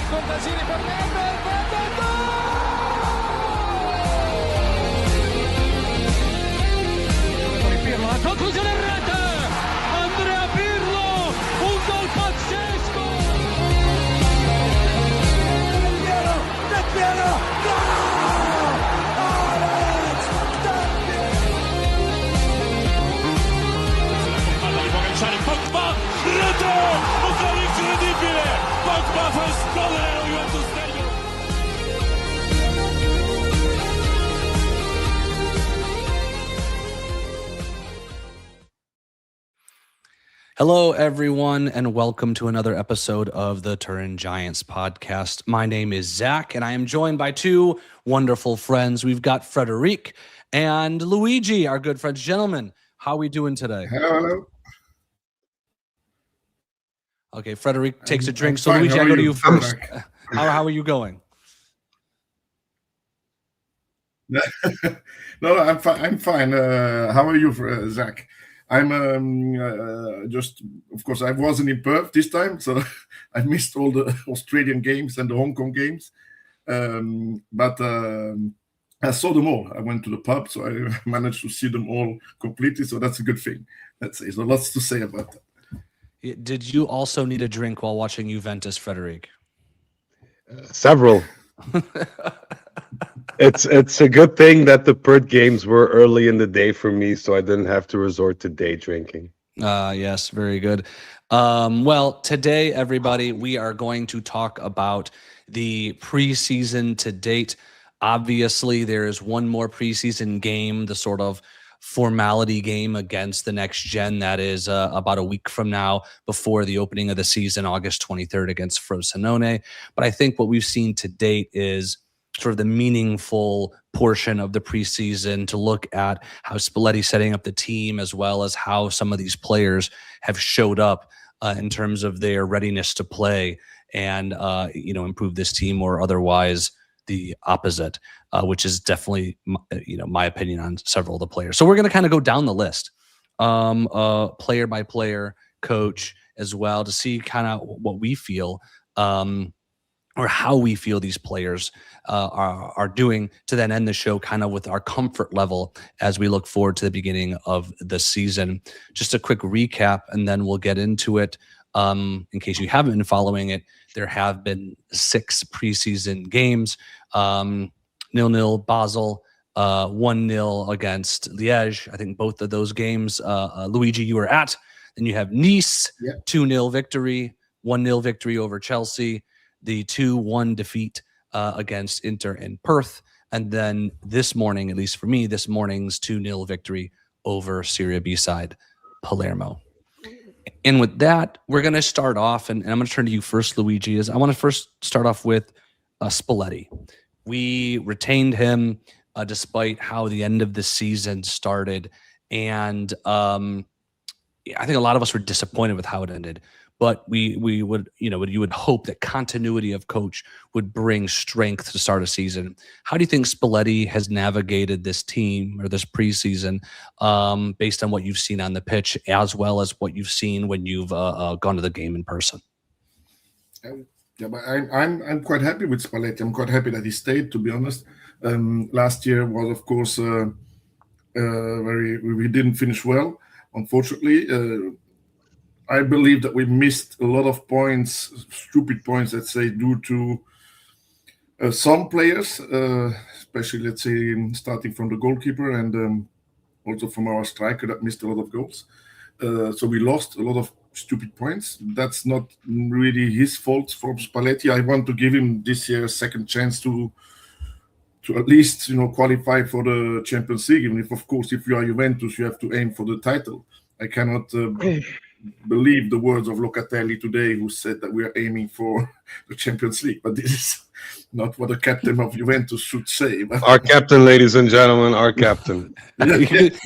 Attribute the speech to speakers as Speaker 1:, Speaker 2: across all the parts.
Speaker 1: Scontasini per Nedved, gol! Pirlo, la conclusione in rete! Andrea Pirlo, un gol pazzesco! Del Piero, gol! Alex, Del Palla di Pogacar, Pogba, rete! Un gol incredibile! Pogba fa esplodere lo Juventus Stadium!
Speaker 2: Hello, everyone, and welcome to another episode of the Turin Giants podcast. My name is Zach, and I am joined by two wonderful friends. We've got Frederic and Luigi, our good friends. Gentlemen, how are we doing today?
Speaker 3: Hello.
Speaker 2: Okay, Frederic takes a drink.
Speaker 3: I'm
Speaker 2: So,
Speaker 3: fine.
Speaker 2: Luigi,
Speaker 3: How
Speaker 2: I
Speaker 3: are
Speaker 2: go to
Speaker 3: you?
Speaker 2: you first. How are you going?
Speaker 3: No, I'm fine. I'm fine. How are you, Zach? I'm just, of course, I wasn't in Perth this time, so I missed all the Australian games and the Hong Kong games. But I saw them all. I went to the pub, so I managed to see them all completely. So that's a good thing. There's lots to say about that.
Speaker 2: Did you also need a drink while watching Juventus, Frederic?
Speaker 4: Several. It's a good thing that the Perth games were early in the day for me, so I didn't have to resort to day drinking.
Speaker 2: Yes, very good. Well, today, everybody, we are going to talk about the preseason to date. Obviously, there is one more preseason game, the sort of formality game against the next gen that is about a week from now before the opening of the season, August 23rd against Frosinone. But I think what we've seen to date is sort of the meaningful portion of the preseason to look at how Spalletti's setting up the team, as well as how some of these players have showed up in terms of their readiness to play and improve this team, or otherwise the opposite, which is definitely my opinion on several of the players. So we're going to kind of go down the list, player by player, coach as well, to see kind of what we feel or how we feel these players are doing, to then end the show kind of with our comfort level as we look forward to the beginning of the season. Just a quick recap, and then we'll get into it. In case you haven't been following it, there have been 6 preseason games, 0-0 Basel, 1-0 against Liège. I think both of those games, Luigi, you were at. Then you have Nice, 2-0 victory, 1-0 victory over Chelsea, the 2-1 defeat against Inter in Perth, and then this morning, at least for me, this morning's 2-0 victory over Serie B side Palermo. And with that, we're going to start off, and I'm going to turn to you first, Luigi. I want to first start off with Spalletti. We retained him despite how the end of the season started, and I think a lot of us were disappointed with how it ended. But we would, you would hope that continuity of coach would bring strength to start a season. How do you think Spalletti has navigated this team or this preseason based on what you've seen on the pitch, as well as what you've seen when you've gone to the game in person?
Speaker 3: Yeah, but I'm quite happy with Spalletti. I'm quite happy that he stayed, to be honest. Last year was, of course, we didn't finish well, unfortunately. I believe that we missed a lot of points, stupid points, let's say, due to some players, especially, let's say, starting from the goalkeeper and also from our striker that missed a lot of goals. So we lost a lot of stupid points. That's not really his fault from Spalletti. I want to give him this year a second chance to at least, qualify for the Champions League. Even if, of course, if you are Juventus, you have to aim for the title. I cannot believe the words of Locatelli today, who said that we are aiming for the Champions League. But this is not what a captain of Juventus should say. But
Speaker 4: our captain, ladies and gentlemen, our captain.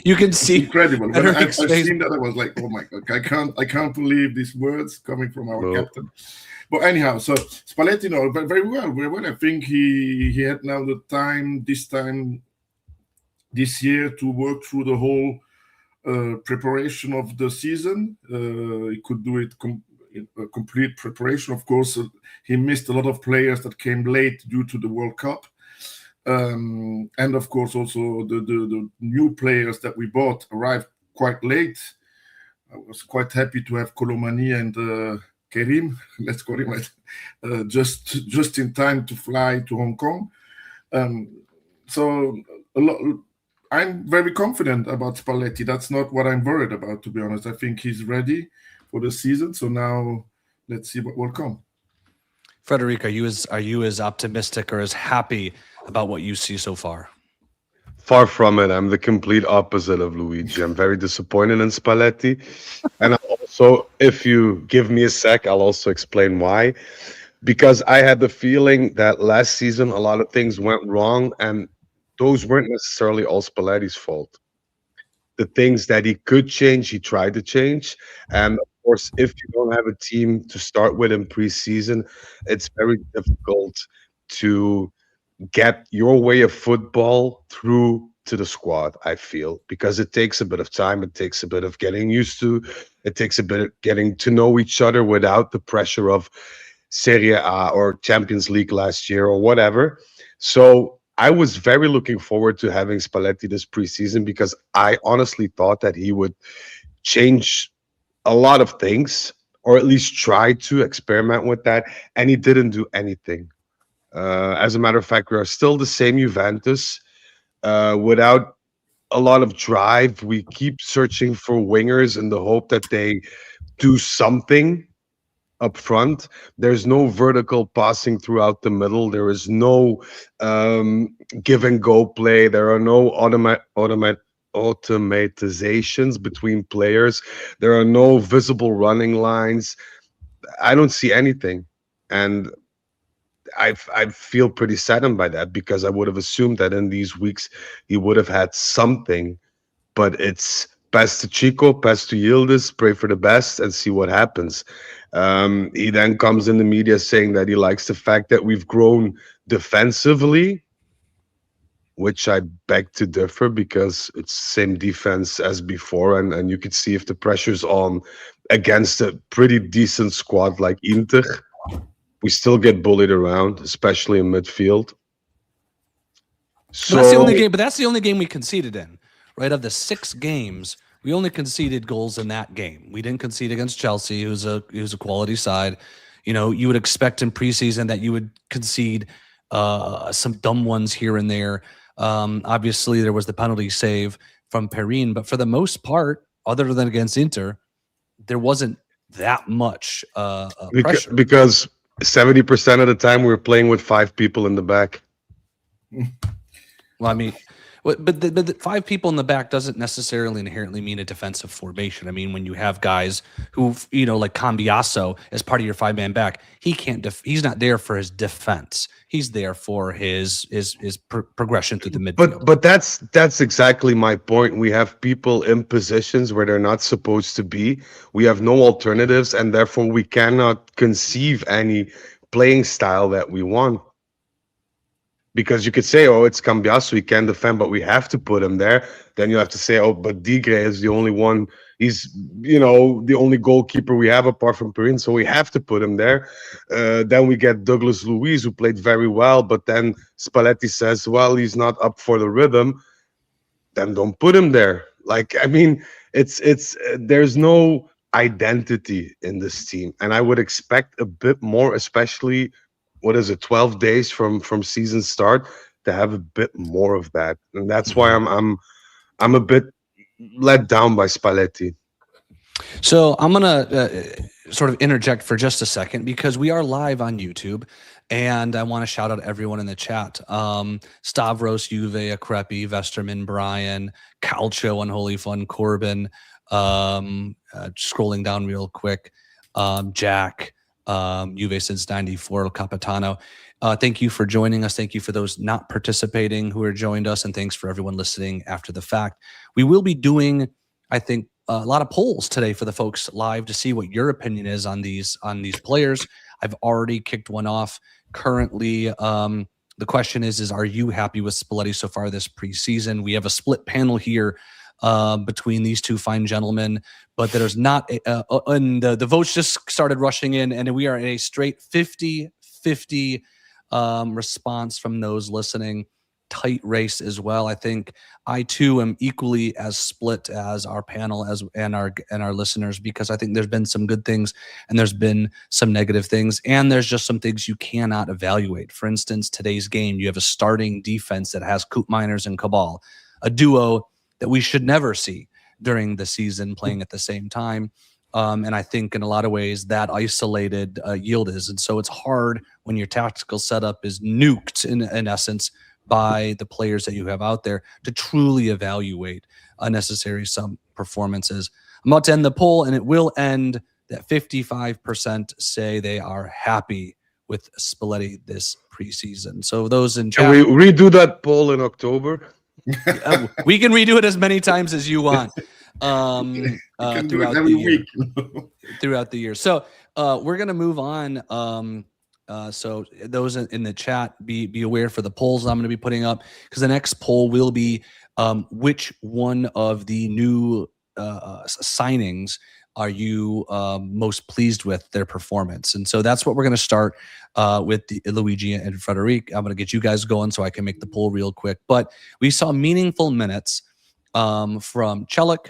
Speaker 2: You can see
Speaker 3: incredible. When I've seen that, I was like, oh my God, I can't believe these words coming from our captain. But anyhow, so Spalletti, very well. I think he had now the time this year to work through the whole preparation of the season. He could do it a complete preparation. Of course, he missed a lot of players that came late due to the World Cup. And of course, also the new players that we bought arrived quite late. I was quite happy to have Colomani and Kerim, let's call him just in time to fly to Hong Kong. So I'm very confident about Spalletti. That's not what I'm worried about, to be honest. I think he's ready for the season. So now let's see what will come.
Speaker 2: Frederic, are you as optimistic or as happy about what you see so far?
Speaker 4: Far from it. I'm the complete opposite of Luigi. I'm very disappointed in Spalletti. And also, if you give me a sec, I'll also explain why. Because I had the feeling that last season a lot of things went wrong, and those weren't necessarily all Spalletti's fault. The things that he could change, he tried to change. And of course, if you don't have a team to start with in preseason, it's very difficult to get your way of football through to the squad, I feel, because it takes a bit of time. It takes a bit of getting used to. It takes a bit of getting to know each other without the pressure of Serie A or Champions League last year or whatever. So I was very looking forward to having Spalletti this preseason because I honestly thought that he would change a lot of things, or at least try to experiment with that, and he didn't do anything. As a matter of fact, we are still the same Juventus without a lot of drive. We keep searching for wingers in the hope that they do something up front. There's no vertical passing throughout the middle. There is no give and go play. There are no automatizations between players. There are no visible running lines. I don't see anything. And I feel pretty saddened by that because I would have assumed that in these weeks he would have had something, but it's pass to Chico, pass to Yildiz, pray for the best and see what happens. He then comes in the media saying that he likes the fact that we've grown defensively, which I beg to differ because it's same defense as before, and you could see if the pressure's on against a pretty decent squad like Inter, we still get bullied around, especially in midfield. So
Speaker 2: But that's the only game we conceded in, right? Of the 6 games, we only conceded goals in that game. We didn't concede against Chelsea, who's a quality side. You know, you would expect in preseason that you would concede some dumb ones here and there. Obviously, there was the penalty save from Perrin, but for the most part, other than against Inter, there wasn't that much pressure.
Speaker 4: Because 70% of the time we were playing with 5 people in the back.
Speaker 2: Well, I mean, but the 5 people in the back doesn't necessarily inherently mean a defensive formation. I mean, when you have guys who, you know, like Cambiasso as part of your 5-man back, he can't. He's not there for his defense. He's there for his progression through the midfield.
Speaker 4: But that's exactly my point. We have people in positions where they're not supposed to be. We have no alternatives, and therefore we cannot conceive any playing style that we want. Because you could say, oh, it's Cambiasso, he can defend, but we have to put him there. Then you have to say, oh, but Digre is the only one. He's, you know, the only goalkeeper we have apart from Perrin, so we have to put him there. Then we get Douglas Luiz, who played very well, but then Spalletti says, well, he's not up for the rhythm. Then don't put him there. Like, I mean, it's there's no identity in this team, and I would expect a bit more, especially 12 days from season start, to have a bit more of that. And that's why I'm a bit let down by Spalletti.
Speaker 2: So I'm gonna sort of interject for just a second because we are live on YouTube, and I want to shout out everyone in the chat. Stavros, Juve, Akrepi, Vesterman, Brian, Calcio, Unholy Fun, Corbin, scrolling down real quick, Jack, Juve since 94, El Capitano. Thank you for joining us. Thank you for those not participating who are joined us, and thanks for everyone listening after the fact. We will be doing, I think, a lot of polls today for the folks live to see what your opinion is on these players. I've already kicked one off. Currently, the question is are you happy with Spalletti so far this preseason? We have a split panel here. between these two fine gentlemen, but there's not, and the votes just started rushing in, and we are in a straight 50-50 response from those listening. Tight race as well. I think I too am equally as split as our panel and our listeners, because I think there's been some good things and there's been some negative things, and there's just some things you cannot evaluate. For instance, today's game, you have a starting defense that has Koop Miners and Cabal, a duo that we should never see during the season playing at the same time. And I think in a lot of ways that isolated yield is. And so it's hard when your tactical setup is nuked in essence by the players that you have out there to truly evaluate unnecessary some performances. I'm about to end the poll, and it will end that 55% say they are happy with Spalletti this preseason. So those in chat,
Speaker 4: Can we redo that poll in October?
Speaker 2: we can redo it as many times as you want.
Speaker 3: You can do it
Speaker 2: Throughout
Speaker 3: every
Speaker 2: the year.
Speaker 3: week.
Speaker 2: Throughout the year. So we're going to move on. So those in the chat, be aware for the polls I'm going to be putting up, because the next poll will be which one of the new signings are you most pleased with their performance. And so that's what we're going to start with Luigi and Frederic. I'm going to get you guys going so I can make the poll real quick. But we saw meaningful minutes from Celik,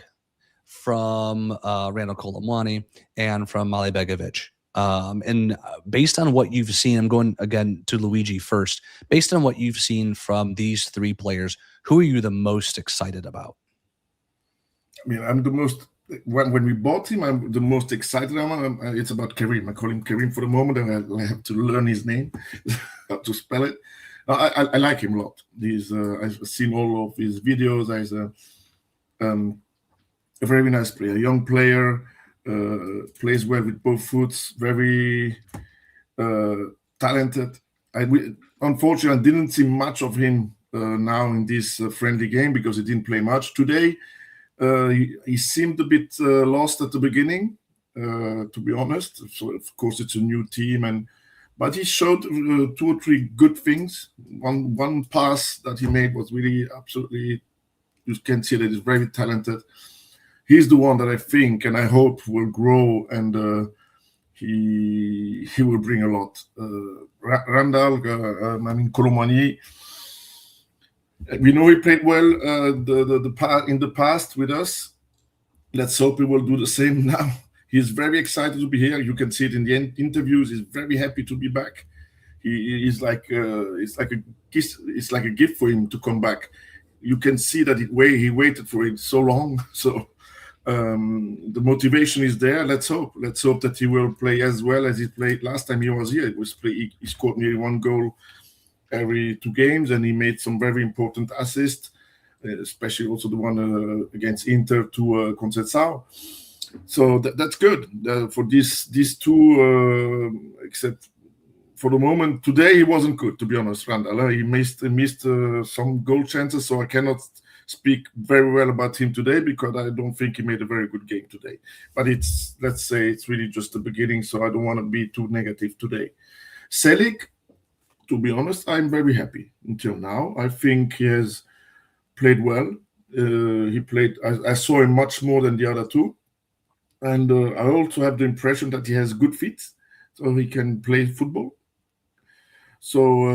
Speaker 2: from Randall Colomwani, and from Mali Begovic. And based on what you've seen, I'm going again to Luigi first. Based on what you've seen from these three players, who are you the most excited about?
Speaker 3: I mean, I'm the most, when we bought him, I'm the most excited. It's about Karim. I call him Karim for the moment, and I have to learn his name, how to spell it. I like him a lot. I've seen all of his videos. He's a very nice player, young player. Plays well with both foots, very talented. Unfortunately, I didn't see much of him now in this friendly game because he didn't play much. Today, he seemed a bit lost at the beginning, to be honest. So, of course, it's a new team, but he showed 2 or 3 good things. One pass that he made was really absolutely, you can see that he's very talented. He's the one that I think and I hope will grow, and he will bring a lot. Randall, Colomani, we know he played well in the past with us. Let's hope he will do the same now. He's very excited to be here. You can see it in the interviews. He's very happy to be back. It's like a gift for him to come back. You can see that he waited for it so long. So. The motivation is there. Let's hope that he will play as well as he played last time he was here. He scored nearly 1 goal every 2 games, and he made some very important assists, especially also the one against Inter to Conceição. So that's good for these two. Except for the moment today, he wasn't good, to be honest. Randall, he missed some goal chances, so I cannot speak very well about him today because I don't think he made a very good game today. But let's say it's really just the beginning, so I don't want to be too negative today. Celik, to be honest, I'm very happy until now. I think he has played well. I saw him much more than the other two. And I also have the impression that he has good feet, so he can play football. So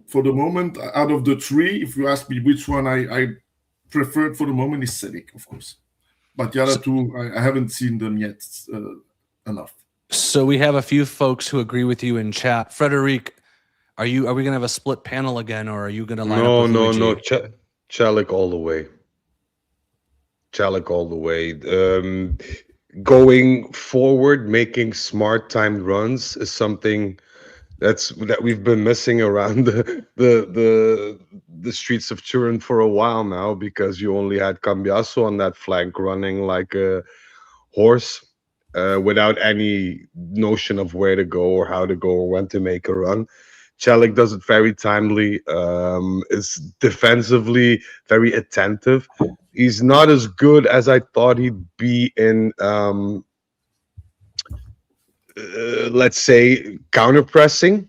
Speaker 3: for the moment, out of the 3, if you ask me which one I preferred for the moment, is Celik, of course. But the other 2, I haven't seen them yet enough.
Speaker 2: So we have a few folks who agree with you in chat. Frederic, are we going to have a split panel again, or are you going to line up with Luigi?
Speaker 4: No. Celik all the way. Celik all the way. Going forward, making smart timed runs is something that we've been missing around the streets of Turin for a while now, because you only had Cambiasso on that flank running like a horse without any notion of where to go or how to go or when to make a run. Celik does it very timely, is defensively very attentive. He's not as good as I thought he'd be in let's say counter pressing,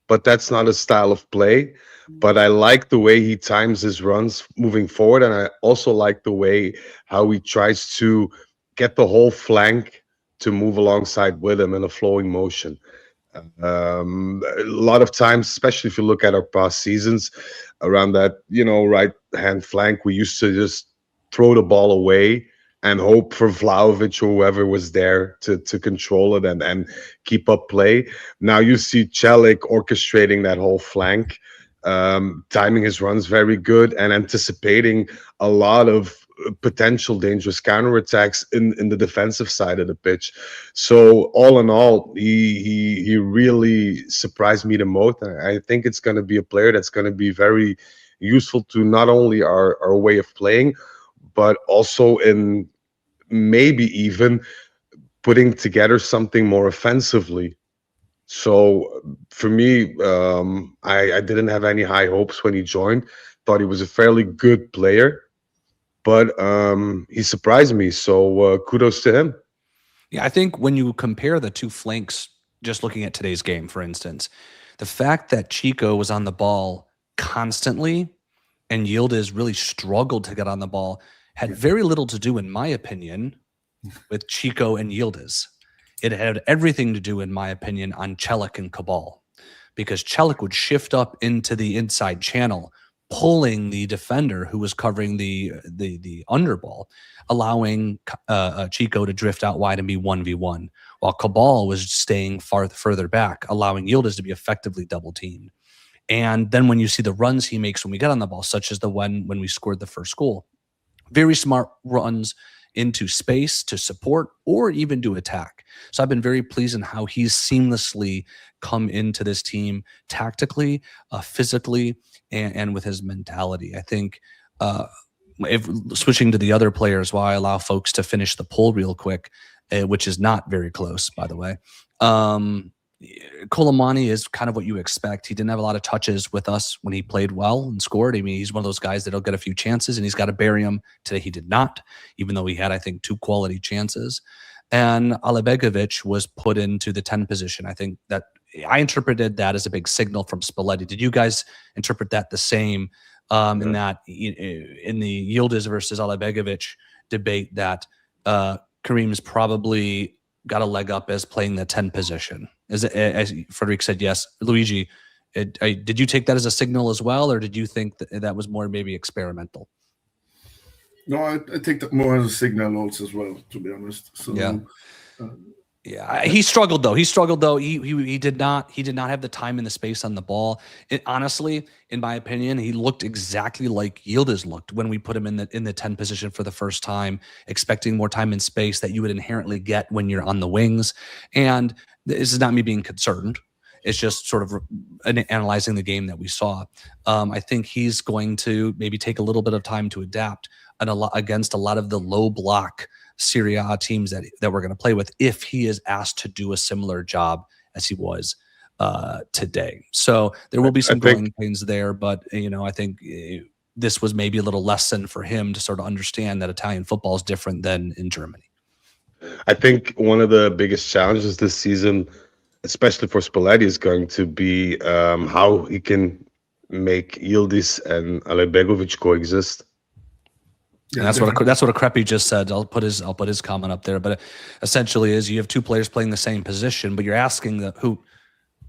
Speaker 4: but that's not a style of play. but I like the way he times his runs moving forward, and I also like the way how he tries to get the whole flank to move alongside with him in a flowing motion. A lot of times, especially if you look at our past seasons, around that right hand flank, we used to just throw the ball away and hope for Vlahovic or whoever was there to control it and keep up play. Now you see Celik orchestrating that whole flank, timing his runs very good and anticipating a lot of potential dangerous counterattacks in the defensive side of the pitch. So all in all, he really surprised me the most. I think it's going to be a player that's going to be very useful to not only our way of playing, but also in maybe even putting together something more offensively. So for me, I didn't have any high hopes when he joined. Thought he was a fairly good player, but he surprised me. So kudos to him.
Speaker 2: Yeah, I think when you compare the two flanks, just looking at today's game, for instance, the fact that Chico was on the ball constantly and Yildiz really struggled to get on the ball had very little to do, in my opinion, with Chico and Yildiz. It had everything to do, in my opinion, on Celik and Cabal, because Celik would shift up into the inside channel, pulling the defender who was covering the underball, allowing Chico to drift out wide and be 1v1, while Cabal was staying further back, allowing Yildiz to be effectively double teamed. And then when you see the runs he makes when we get on the ball, such as the one when we scored the first goal, very smart runs into space to support or even to attack. So I've been very pleased in how he's seamlessly come into this team tactically, physically, and with his mentality. I think if switching to the other players, while I allow folks to finish the poll real quick, which is not very close, by the way. Colomani is kind of what you expect. He didn't have a lot of touches with us when he played well and scored. I mean, he's one of those guys that'll get a few chances, and he's got to bury them. Today he did not, even though he had, I think, 2 quality chances. And Alibegovic was put into the 10 position. I think that I interpreted that as a big signal from Spalletti. Did you guys interpret that the same in that in the Yildiz versus Alibegovic debate that Kareem's probably got a leg up as playing the 10 position? As Frederick said, yes. Luigi, did you take that as a signal as well, or did you think that was more maybe experimental?
Speaker 3: No, I take that more as a signal also as well, to be honest. So
Speaker 2: yeah. He struggled though. He did not have the time and the space on the ball. Honestly, in my opinion, he looked exactly like Yildiz looked when we put him in the 10 position for the first time, expecting more time and space that you would inherently get when you're on the wings. And this is not me being concerned. It's just sort of analyzing the game that we saw. I think he's going to maybe take a little bit of time to adapt against a lot of the low block Serie A teams that we're going to play with, if he is asked to do a similar job as he was today. So there will be some growing pains there, but I think this was maybe a little lesson for him to sort of understand that Italian football is different than in Germany.
Speaker 4: I think one of the biggest challenges this season, especially for Spalletti, is going to be how he can make Yildiz and Alibegovic coexist.
Speaker 2: And that's what Akreppi just said. I'll put his comment up there, but essentially is you have 2 players playing the same position, but you're asking who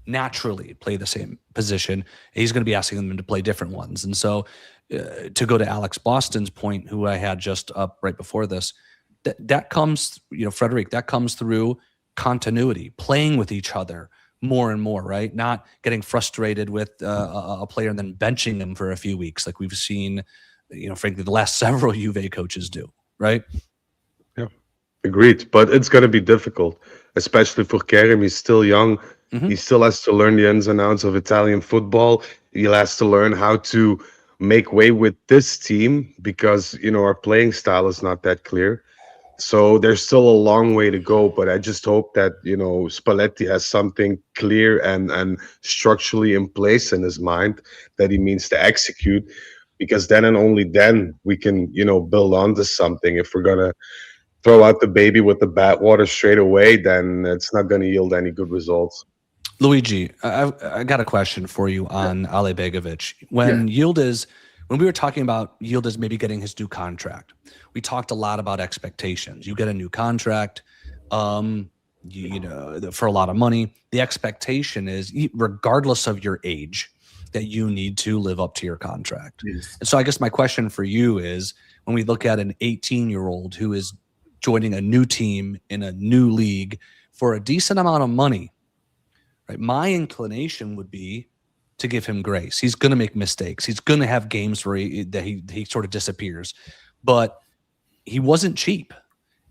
Speaker 2: naturally play the same position. He's going to be asking them to play different ones. And so to go to Alex Boston's point, who I had just up right before this, that comes, Frederick, that comes through continuity, playing with each other more and more, right? Not getting frustrated with a player and then benching them for a few weeks like we've seen, frankly, the last several Juve coaches do, right?
Speaker 4: Yeah, agreed. But it's going to be difficult, especially for Kerem. He's still young. Mm-hmm. He still has to learn the ins and outs of Italian football. He has to learn how to make way with this team because, our playing style is not that clear. So there's still a long way to go, but I just hope that, Spalletti has something clear and structurally in place in his mind that he means to execute, because then and only then we can, build onto something. If we're going to throw out the baby with the bathwater straight away, then it's not going to yield any good results.
Speaker 2: Luigi, I got a question for you on Ale Begovic. When we were talking about Yildiz maybe getting his new contract, we talked a lot about expectations. You get a new contract, you know, for a lot of money. The expectation is, regardless of your age, that you need to live up to your contract.
Speaker 3: Yes.
Speaker 2: And so I guess my question for you is, when we look at an 18-year-old who is joining a new team in a new league for a decent amount of money, right? My inclination would be to give him grace. He's going to make mistakes. He's going to have games where he sort of disappears, but he wasn't cheap.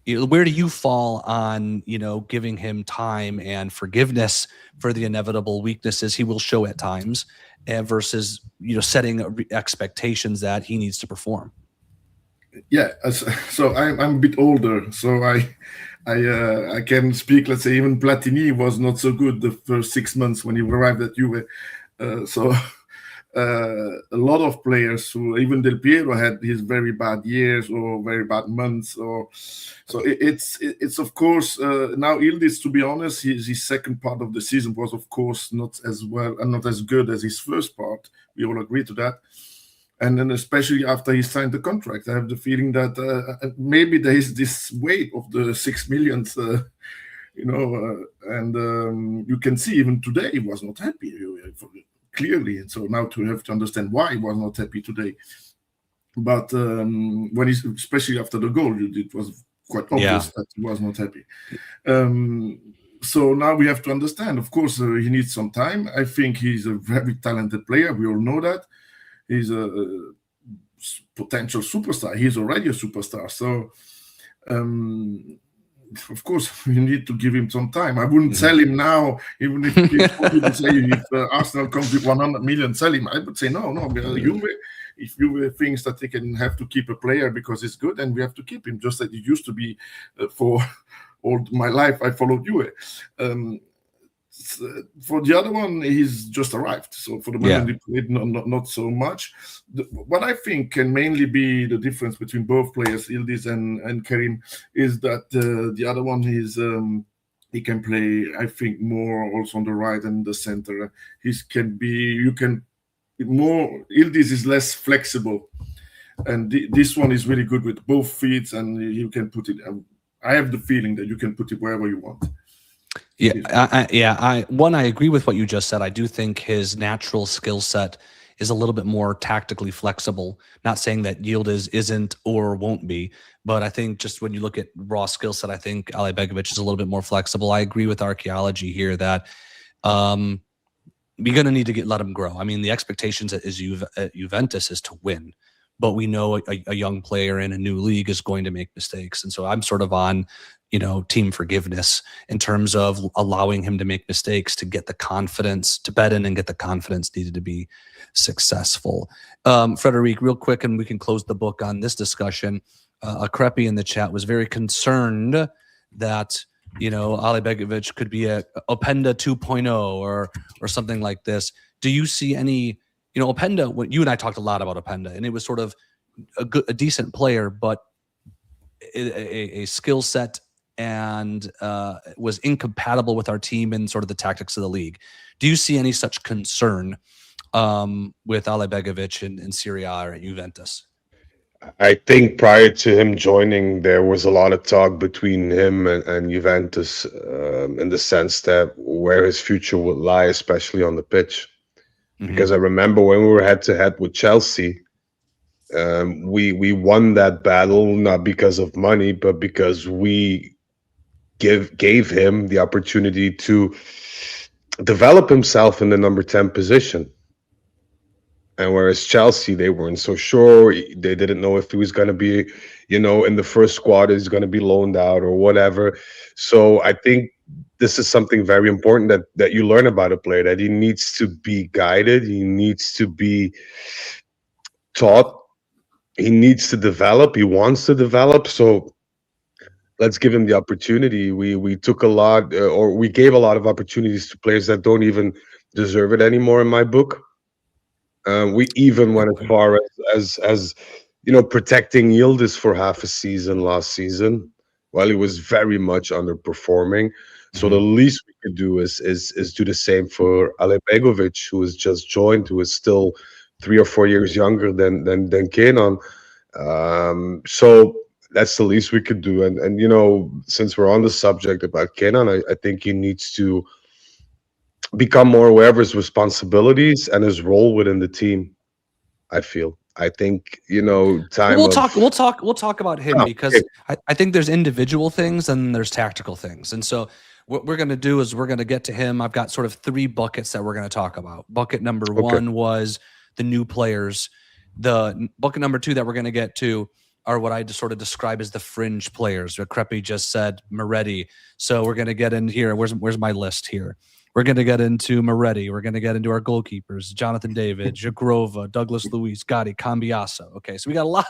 Speaker 2: Where do you fall on, you know, giving him time and forgiveness for the inevitable weaknesses he will show at times, versus, you know, setting expectations that he needs to perform?
Speaker 3: Yeah, so I'm a bit older, so I can speak. Let's say even Platini was not so good the first 6 months when he arrived at Juve. So a lot of players, who even Del Piero had his very bad years or very bad months, or so it's of course now Yildiz, to be honest, his second part of the season was of course not as well and not as good as his first part. We all agree to that. And then especially after he signed the contract, I have the feeling that maybe there is this weight of the 6 million, you know, and you can see even today he was not happy, clearly. And so now to have to understand why he was not happy today. But when he's, especially after the goal, it was quite obvious that he was not happy. So now we have to understand, of course, he needs some time. I think he's a very talented player. We all know that. He's a potential superstar. He's already a superstar. So, of course, we need to give him some time. I wouldn't sell him now, even if people say if Arsenal comes with 100 million, sell him. I would say no. Juve, if Juve thinks that they can have to keep a player because it's good, then we have to keep him. Just like it used to be for all my life. I followed Juve. For the other one, he's just arrived. So for the moment, he played not so much. What I think can mainly be the difference between both players, Yildiz and Kerim, is that the other one is he can play, I think, more also on the right and the center. Yildiz is less flexible, and this one is really good with both feet, and you can put it. I have the feeling that you can put it wherever you want.
Speaker 2: I agree with what you just said. I do think his natural skill set is a little bit more tactically flexible. Not saying that Yildiz isn't or won't be, but I think just when you look at raw skill set, I think Ale Begovic is a little bit more flexible. I agree with Archaeology here that we're going to need to let him grow. I mean, the expectations at Juventus is to win, but we know a young player in a new league is going to make mistakes. And so I'm sort of on, you know, team forgiveness in terms of allowing him to make mistakes to get the confidence, to bet in and get the confidence needed to be successful. Frederic, real quick, and we can close the book on this discussion. Akrepi in the chat was very concerned that, you know, Ale Begovic could be a Openda 2.0 or something like this. Do you see any, you know, Openda, when you and I talked a lot about Openda, and it was sort of a decent player, but a skill set and was incompatible with our team and sort of the tactics of the league. Do you see any such concern with Ale Begovic in Serie A or at Juventus?
Speaker 4: I think prior to him joining, there was a lot of talk between him and Juventus in the sense that where his future would lie, especially on the pitch. Because I remember when we were head-to-head with Chelsea, we won that battle not because of money, but because we gave him the opportunity to develop himself in the number 10 position. And whereas Chelsea, they weren't so sure. They didn't know if he was going to be, you know, in the first squad, is going to be loaned out or whatever. So I think this is something very important that you learn about a player, that he needs to be guided. He needs to be taught. He needs to develop. He wants to develop. So let's give him the opportunity. We took a lot, or we gave a lot of opportunities to players that don't even deserve it anymore in my book. We even went as far as you know, protecting Yildiz for half a season last season while he was very much underperforming. So the least we could do is do the same for Ale Begovic, who is just joined, who is still 3 or 4 years younger than Kenan. So that's the least we could do. And since we're on the subject about Kenan, I think he needs to become more aware of his responsibilities and his role within the team. I think
Speaker 2: Well,
Speaker 4: time
Speaker 2: we'll
Speaker 4: of
Speaker 2: talk. We'll talk about him
Speaker 4: Oh,
Speaker 2: because
Speaker 4: okay.
Speaker 2: I think there's individual things and there's tactical things. And so what we're going to do is we're going to get to him. I've got sort of 3 buckets that we're going to talk about. Bucket number
Speaker 4: Okay.
Speaker 2: 1 was the new players. Bucket number 2 that we're going to get to are what I just sort of describe as the fringe players. What Crepy just said, Moretti. So we're going to get in here. Where's my list here? We're going to get into Moretti. We're going to get into our goalkeepers, Jonathan David, Jagrova, Douglas Luiz, Gotti, Cambiasso. Okay, so we got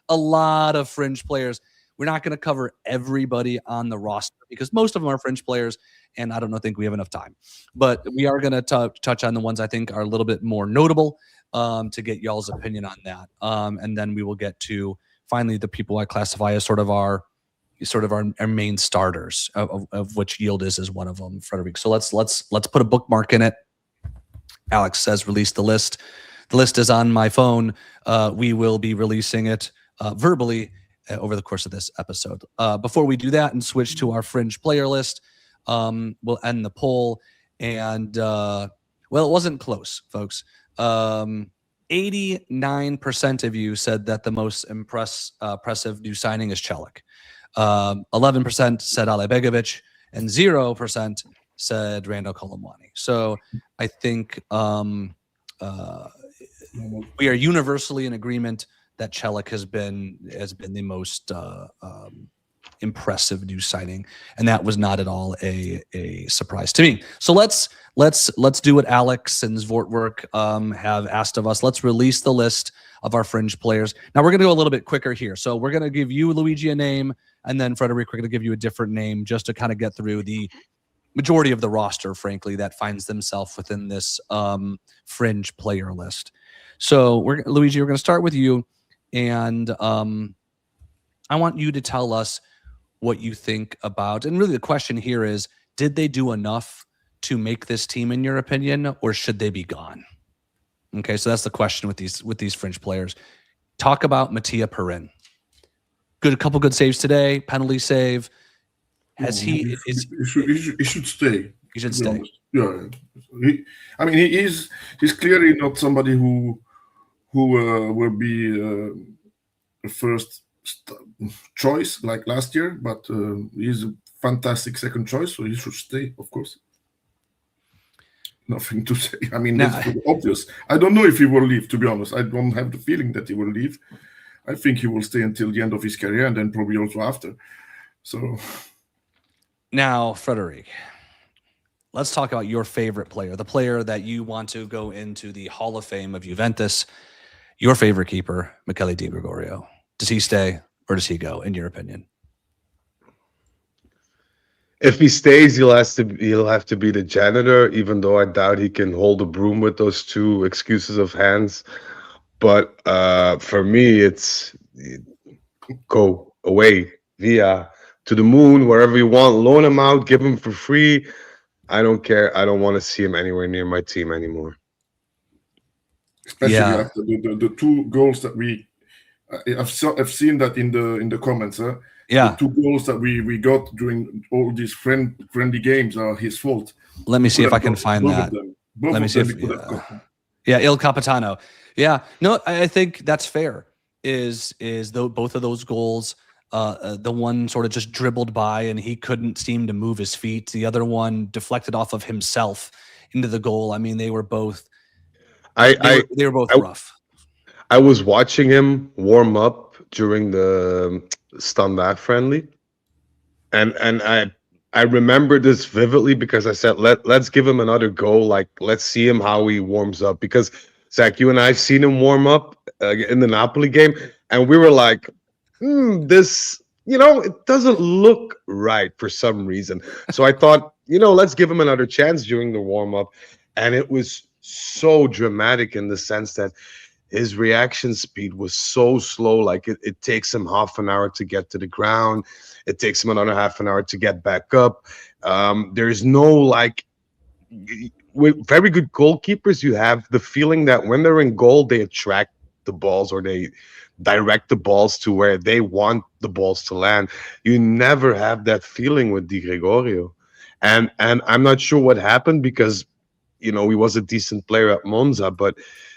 Speaker 2: a lot of fringe players. We're not going to cover everybody on the roster because most of them are fringe players, and I don't think we have enough time. But we are going to touch on the ones I think are a little bit more notable to get y'all's opinion on that. And then we will get to finally the people I classify as sort of our main starters, of which Yildiz is one of them, Frederick. So let's put a bookmark in it. Alex says release the list. The list is on my phone. We will be releasing it verbally over the course of this episode. Before we do that and switch to our fringe player list, we'll end the poll. And well, it wasn't close, folks. 89% of you said that the most impressive new signing is Celik. 11% said Ale Begovic, and 0% said Randall Colomwani. So I think we are universally in agreement that Celik has been the most impressive new signing, and that was not at all a surprise to me. So let's do what Alex and Zvortwork have asked of us. Let's release the list of our fringe players. Now we're going to go a little bit quicker here. So we're going to give you, Luigi, a name, and then Frederick, we're going to give you a different name just to kind of get through the majority of the roster, frankly, that finds themselves within this fringe player list. So Luigi, we're going to start with you, and I want you to tell us what you think about, and really the question here is, did they do enough to make this team in your opinion, or should they be gone? Okay, so that's the question with these fringe players. Talk about Mattia Perin. A couple good saves today, penalty save.
Speaker 3: He should stay.
Speaker 2: He should stay.
Speaker 3: Yeah, he's clearly not somebody who will be the first choice like last year, but he's a fantastic second choice, so he should stay, of course. Nothing to say. I mean, that's obvious. I don't know if he will leave, to be honest. I don't have the feeling that he will leave. I think he will stay until the end of his career, and then probably also after. So
Speaker 2: now, Frederick, let's talk about your favorite player, the player that you want to go into the Hall of Fame of Juventus, your favorite keeper, Michele Di Gregorio. Does he stay or does he go, in your opinion?
Speaker 4: If he stays, he'll have to be the janitor, even though I doubt he can hold a broom with those 2 excuses of hands. But for me, it's go away, via to the moon, wherever you want, loan him out, give him for free. I don't care. I don't want to see him anywhere near my team anymore.
Speaker 3: Especially after the 2 goals that I've seen that in the comments.
Speaker 2: Yeah,
Speaker 3: the 2 goals that we got during all these friendly games are his fault.
Speaker 2: Let me see if I can find that. Let me see if Il Capitano. Yeah, no, I think that's fair. Is both of those goals? The one sort of just dribbled by and he couldn't seem to move his feet. The other one deflected off of himself into the goal. I mean, they were both. They were both rough.
Speaker 4: I was watching him warm up during the Standard friendly, and I remember this vividly because I said let's give him another go. Like, let's see him how he warms up, because Zach, you and I've seen him warm up in the Napoli game, and we were like, this, it doesn't look right for some reason. So I thought, let's give him another chance during the warm up, and it was so dramatic in the sense that his reaction speed was so slow. Like it takes him half an hour to get to the ground. It takes him another half an hour to get back up. There's no like with very good goalkeepers, you have the feeling that when they're in goal, they attract the balls or they direct the balls to where they want the balls to land. You never have that feeling with Di Gregorio. And I'm not sure what happened because he was a decent player at Monza, but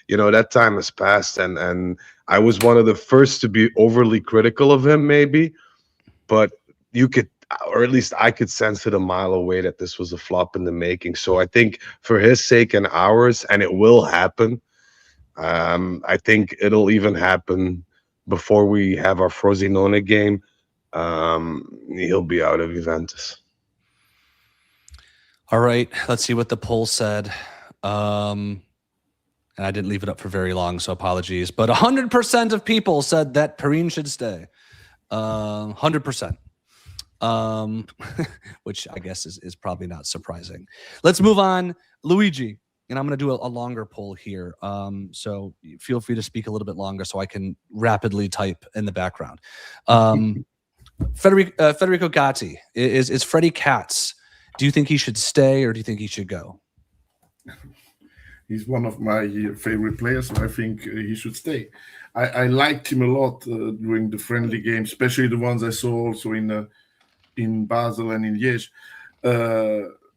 Speaker 4: that time has passed and I was one of the first to be overly critical of him maybe, but you could, or at least I could sense it a mile away that this was a flop in the making. So I think for his sake and ours, and it will happen, I think it'll even happen before we have our Frosinone game. He'll be out of Juventus.
Speaker 2: All right, let's see what the poll said. And I didn't leave it up for very long, so apologies. But 100% of people said that Perrine should stay. 100%. Which I guess is probably not surprising. Let's move on. Luigi, and I'm going to do a longer poll here. So feel free to speak a little bit longer so I can rapidly type in the background. Federico Gatti, is Freddie Katz. Do you think he should stay or do you think he should go?
Speaker 3: He's one of my favorite players, so I think he should stay. I liked him a lot during the friendly games, especially the ones I saw also in Basel and in Liège.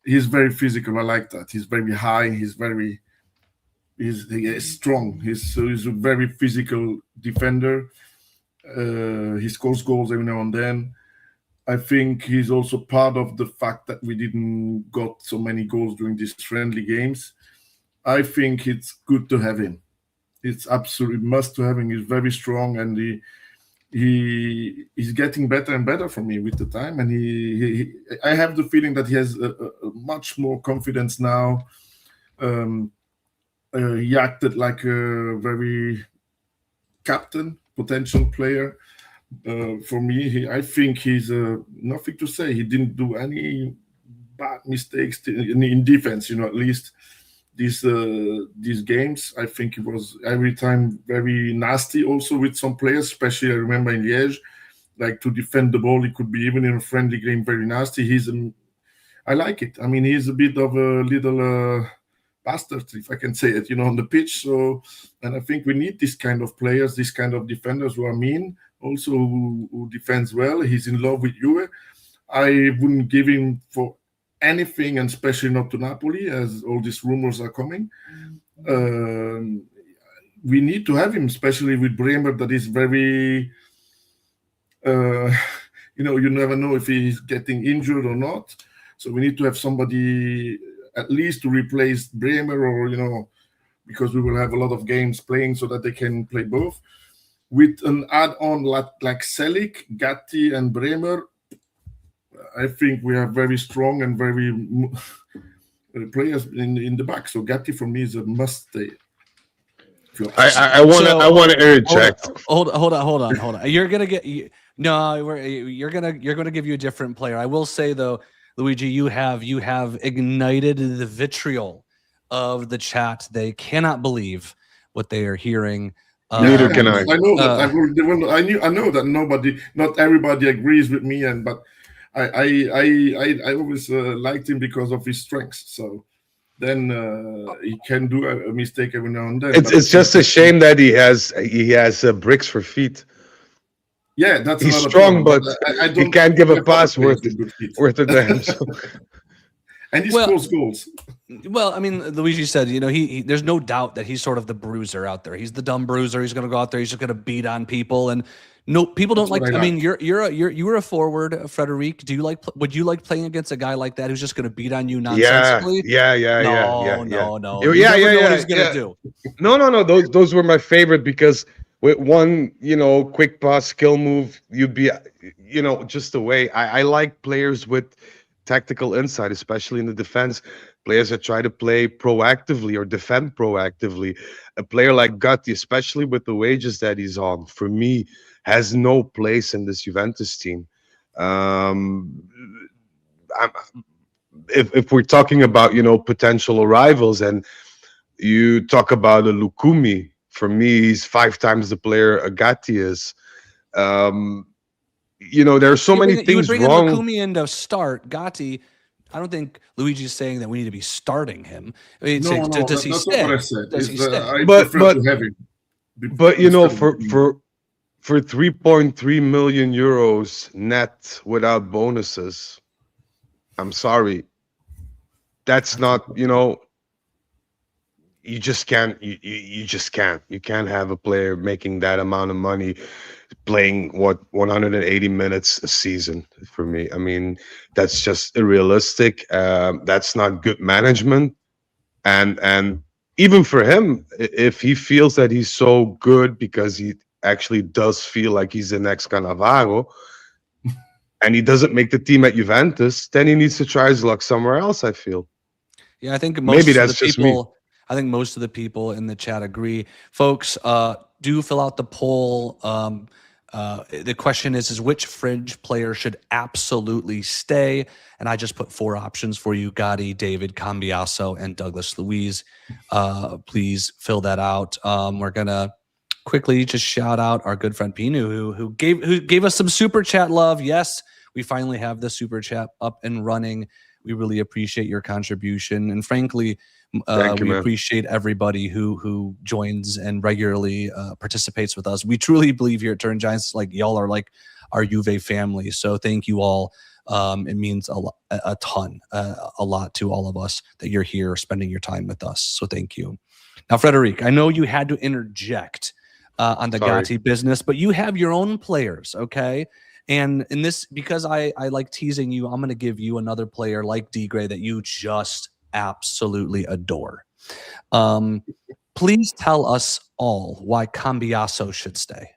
Speaker 3: He's very physical. I like that. He's very high. He is strong. He's a very physical defender. He scores goals every now and then. I think he's also part of the fact that we didn't got so many goals during these friendly games. I think it's good to have him. It's absolutely must to have him. He's very strong and he's getting better and better for me with the time. And I have the feeling that he has a much more confidence now. He acted like a very captain, potential player. For me, I think he's nothing to say. He didn't do any bad mistakes in defense, at least these games. I think he was every time very nasty also with some players, especially I remember in Liège, like to defend the ball. He could be even in a friendly game very nasty. I like it. I mean, he's a bit of a little bastard, if I can say it, on the pitch. So, and I think we need this kind of players, this kind of defenders who are mean, also who defends well. He's in love with Juve. I wouldn't give him for anything, and especially not to Napoli, as all these rumors are coming. We need to have him, especially with Bremer, that is very, you never know if he's getting injured or not. So we need to have somebody at least to replace Bremer, or, because we will have a lot of games playing so that they can play both. With an add-on like Selic, Gatti, and Bremer, I think we are very strong and very players in the back. So Gatti for me is a must stay.
Speaker 4: I want to interject.
Speaker 2: Hold on. You're gonna give you a different player. I will say though, Luigi, you have ignited the vitriol of the chat. They cannot believe what they are hearing.
Speaker 4: Neither can I.
Speaker 3: I know that. I know that not everybody agrees with me, but I always liked him because of his strengths. So then he can do a mistake every now and then.
Speaker 4: It's just a shame that he has bricks for feet.
Speaker 3: Yeah, that's
Speaker 4: he's strong,
Speaker 3: problem,
Speaker 4: but he can't give a pass worth a damn. So.
Speaker 3: And he scores goals.
Speaker 2: Well, I mean, Luigi said, he there's no doubt that he's sort of the bruiser out there. He's the dumb bruiser. He's going to go out there. He's just going to beat on people. And no, people don't like. I mean, you're a forward, Frederic. Would you like playing against a guy like that who's just going to beat on you nonsensically?
Speaker 4: Yeah.
Speaker 2: No.
Speaker 4: Yeah.
Speaker 2: What he's going to do.
Speaker 4: No. Those were my favorite because with one, quick pass, skill move, you'd be, just the way. I like players with tactical insight, especially in the defense. Players that try to play proactively or defend proactively. A player like Gatti, especially with the wages that he's on, for me, has no place in this Juventus team. If we're talking about potential arrivals, and you talk about a Lukumi For me, he's 5 times the player Agati is. There are so many
Speaker 2: You would
Speaker 4: things
Speaker 2: bring
Speaker 4: wrong.
Speaker 2: in Lukumi in to start. Gatti, I don't think Luigi's saying that we need to be starting him. I mean,
Speaker 3: No,
Speaker 2: does he
Speaker 3: that's
Speaker 2: stay?
Speaker 3: not what I said.
Speaker 2: Does he stay?
Speaker 3: I
Speaker 4: But
Speaker 3: prefer to have him.
Speaker 4: But
Speaker 3: instead of Lukumi.
Speaker 4: for 3.3 million euros net without bonuses, I'm sorry, that's not, you just can't, you just can't. You can't have a player making that amount of money playing 180 minutes a season. For me, I mean, that's just unrealistic. That's not good management. And even for him, if he feels that he's so good because he actually does feel like he's the next Cannavaro, and he doesn't make the team at Juventus, then he needs to try his luck somewhere else, I feel.
Speaker 2: Yeah, I think
Speaker 4: Maybe that's just me.
Speaker 2: I think most of the people in the chat agree. Folks, do fill out the poll. The question is which Fringe player should absolutely stay? And I just put 4 options for you: Gotti, David, Cambiasso, and Douglas Luiz. Please fill that out. We're gonna quickly just shout out our good friend Pinu, who gave us some super chat love. Yes, we finally have the super chat up and running. We really appreciate your contribution, and frankly, we appreciate everybody who joins and regularly participates with us. We truly believe here at Turin Giants, like y'all are like our Juve family. So thank you all. It means a ton, a lot to all of us that you're here spending your time with us. So thank you. Now, Frederic, I know you had to interject on the Gatti business, but you have your own players, okay? And in this, because I like teasing you, I'm going to give you another player like D-Gray that you just absolutely adore. Please tell us all why Cambiasso should stay.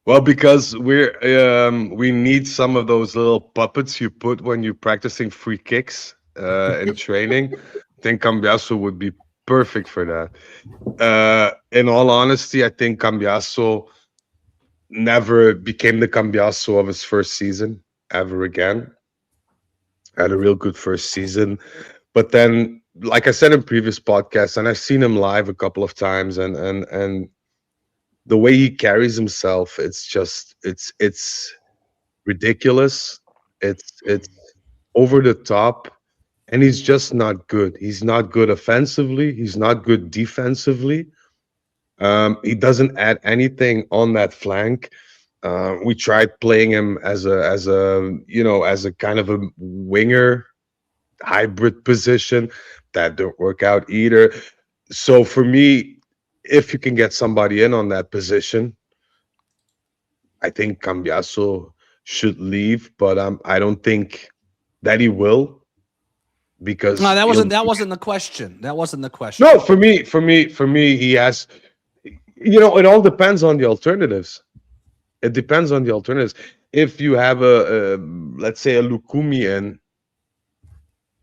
Speaker 4: Well, because we need some of those little puppets you put when you're practicing free kicks in training. I think Cambiasso would be perfect for that. In all honesty, I think Cambiasso never became the Cambiasso of his first season ever again. Had a real good first season, but then, like I said in previous podcasts, and I've seen him live a couple of times, and the way he carries himself, it's ridiculous. It's over the top, and he's just not good. He's not good offensively. He's not good defensively. He doesn't add anything on that flank. We tried playing him as a kind of a winger hybrid position. That didn't work out either. So for me, if you can get somebody in on that position, I think Cambiasso should leave, but I don't think that he will, because
Speaker 2: No, that wasn't the question. That wasn't the question.
Speaker 4: No, for me, he has. It all depends on the alternatives. It depends on the alternatives. If you have let's say a Lukumi in,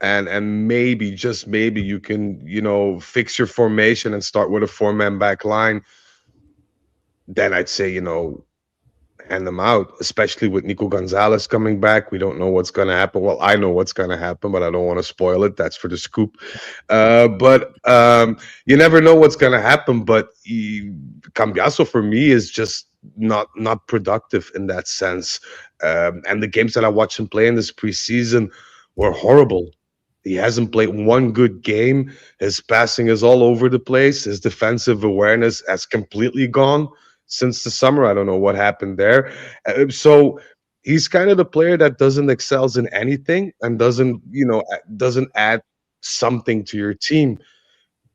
Speaker 4: and maybe, just maybe, you can fix your formation and start with a 4-man back line, then I'd say hand them out, especially with Nico Gonzalez coming back. We don't know what's going to happen. Well, I know what's going to happen, but I don't want to spoil it. That's for the scoop. But you never know what's going to happen. But Cambiasso, for me, is just not productive in that sense. And the games that I watched him play in this preseason were horrible. He hasn't played one good game. His passing is all over the place. His defensive awareness has completely gone since the summer. I don't know what happened there. So he's kind of the player that doesn't excels in anything and doesn't add something to your team.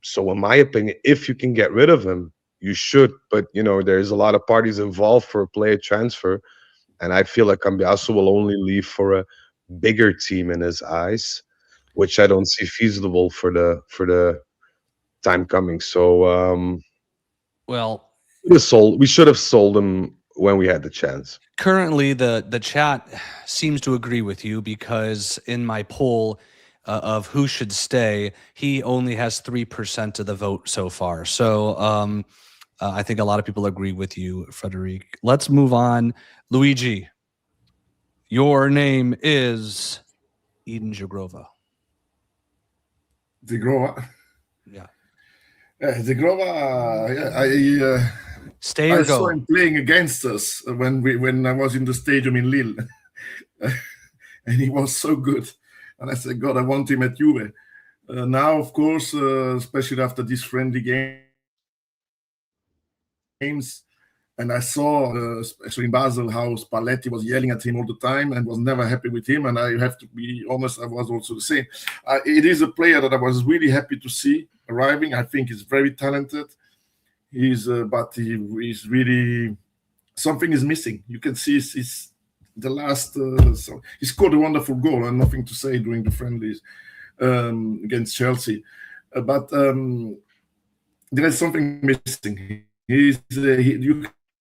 Speaker 4: So in my opinion, if you can get rid of him, you should. But there's a lot of parties involved for a player transfer, and I feel like Cambiasso will only leave for a bigger team in his eyes, which I don't see feasible for the time coming. So
Speaker 2: Well,
Speaker 4: we should have sold him when we had the chance.
Speaker 2: Currently, the chat seems to agree with you, because in my poll of who should stay, he only has 3% of the vote so far. So I think a lot of people agree with you, Frederic. Let's move on. Luigi, your name is Eden Jagrova.
Speaker 3: Jagrova.
Speaker 2: Yeah.
Speaker 3: Zegrova,
Speaker 2: Stay
Speaker 3: I
Speaker 2: or
Speaker 3: saw
Speaker 2: go.
Speaker 3: him playing against us when I was in the stadium in Lille, and he was so good. And I said, God, I want him at Juve. Now, of course, especially after these friendly games, and I saw, especially in Basel, how Spalletti was yelling at him all the time and was never happy with him. And I have to be honest, I was also the same. It is a player that I was really happy to see arriving. I think he's very talented. But he's really, something is missing. You can see he's the last. So he scored a wonderful goal, and nothing to say during the friendlies against Chelsea. But there is something missing. You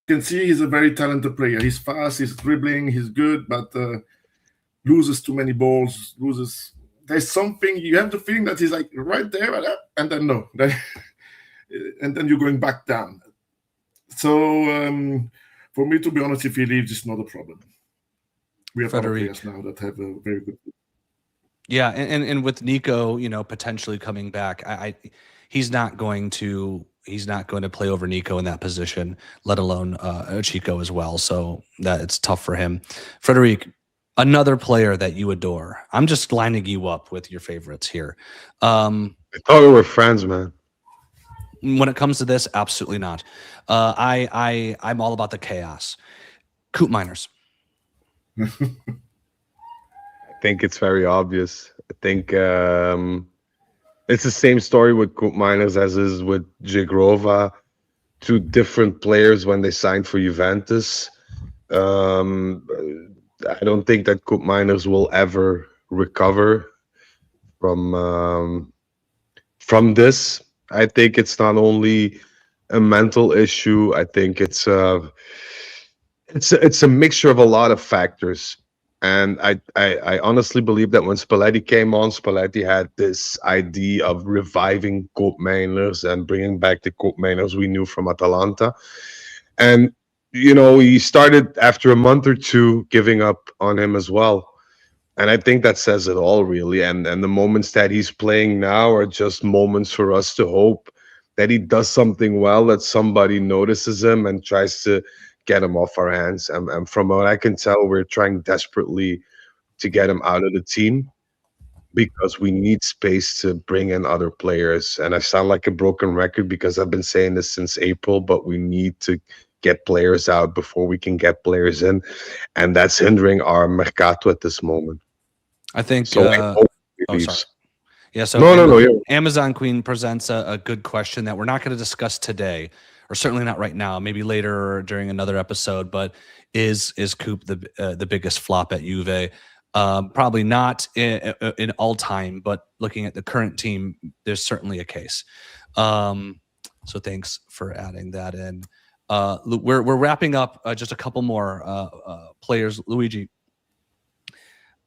Speaker 3: can see he's a very talented player. He's fast, he's dribbling, he's good, but loses too many balls. There's something, you have the feeling that he's like right there, and then no, and then you're going back down. So for me, to be honest, if he leaves, it's not a problem. We have other players now that have a very good.
Speaker 2: Yeah, and with Nico, potentially coming back, he's not going to play over Nico in that position, let alone Chico as well. So that it's tough for him. Frederic, another player that you adore. I'm just lining you up with your favorites here.
Speaker 4: I thought we were friends, man.
Speaker 2: When it comes to this, absolutely not. I'm all about the chaos. Coop Miners.
Speaker 4: I think it's very obvious. I think it's the same story with Coop Miners as is with Zegrova. Two different players when they signed for Juventus. I don't think that Coop Miners will ever recover from this. I think it's not only a mental issue. I think it's a mixture of a lot of factors. And I honestly believe that when Spalletti came on, Spalletti had this idea of reviving Coop Miners and bringing back the Coop Miners we knew from Atalanta. And, he started after a month or two giving up on him as well. And I think that says it all, really. And the moments that he's playing now are just moments for us to hope that he does something well, that somebody notices him and tries to get him off our hands. And from what I can tell, we're trying desperately to get him out of the team because we need space to bring in other players. And I sound like a broken record because I've been saying this since April, but we need to get players out before we can get players in. And that's hindering our mercato at this moment.
Speaker 2: I think
Speaker 4: so.
Speaker 2: Sorry. Yeah, so
Speaker 4: No.
Speaker 2: Amazon Queen presents a good question that we're not going to discuss today, or certainly not right now, maybe later or during another episode, but is Coop the biggest flop at Juve? Probably not in all time, but looking at the current team, there's certainly a case. So thanks for adding that in. We're wrapping up just a couple more players. Luigi,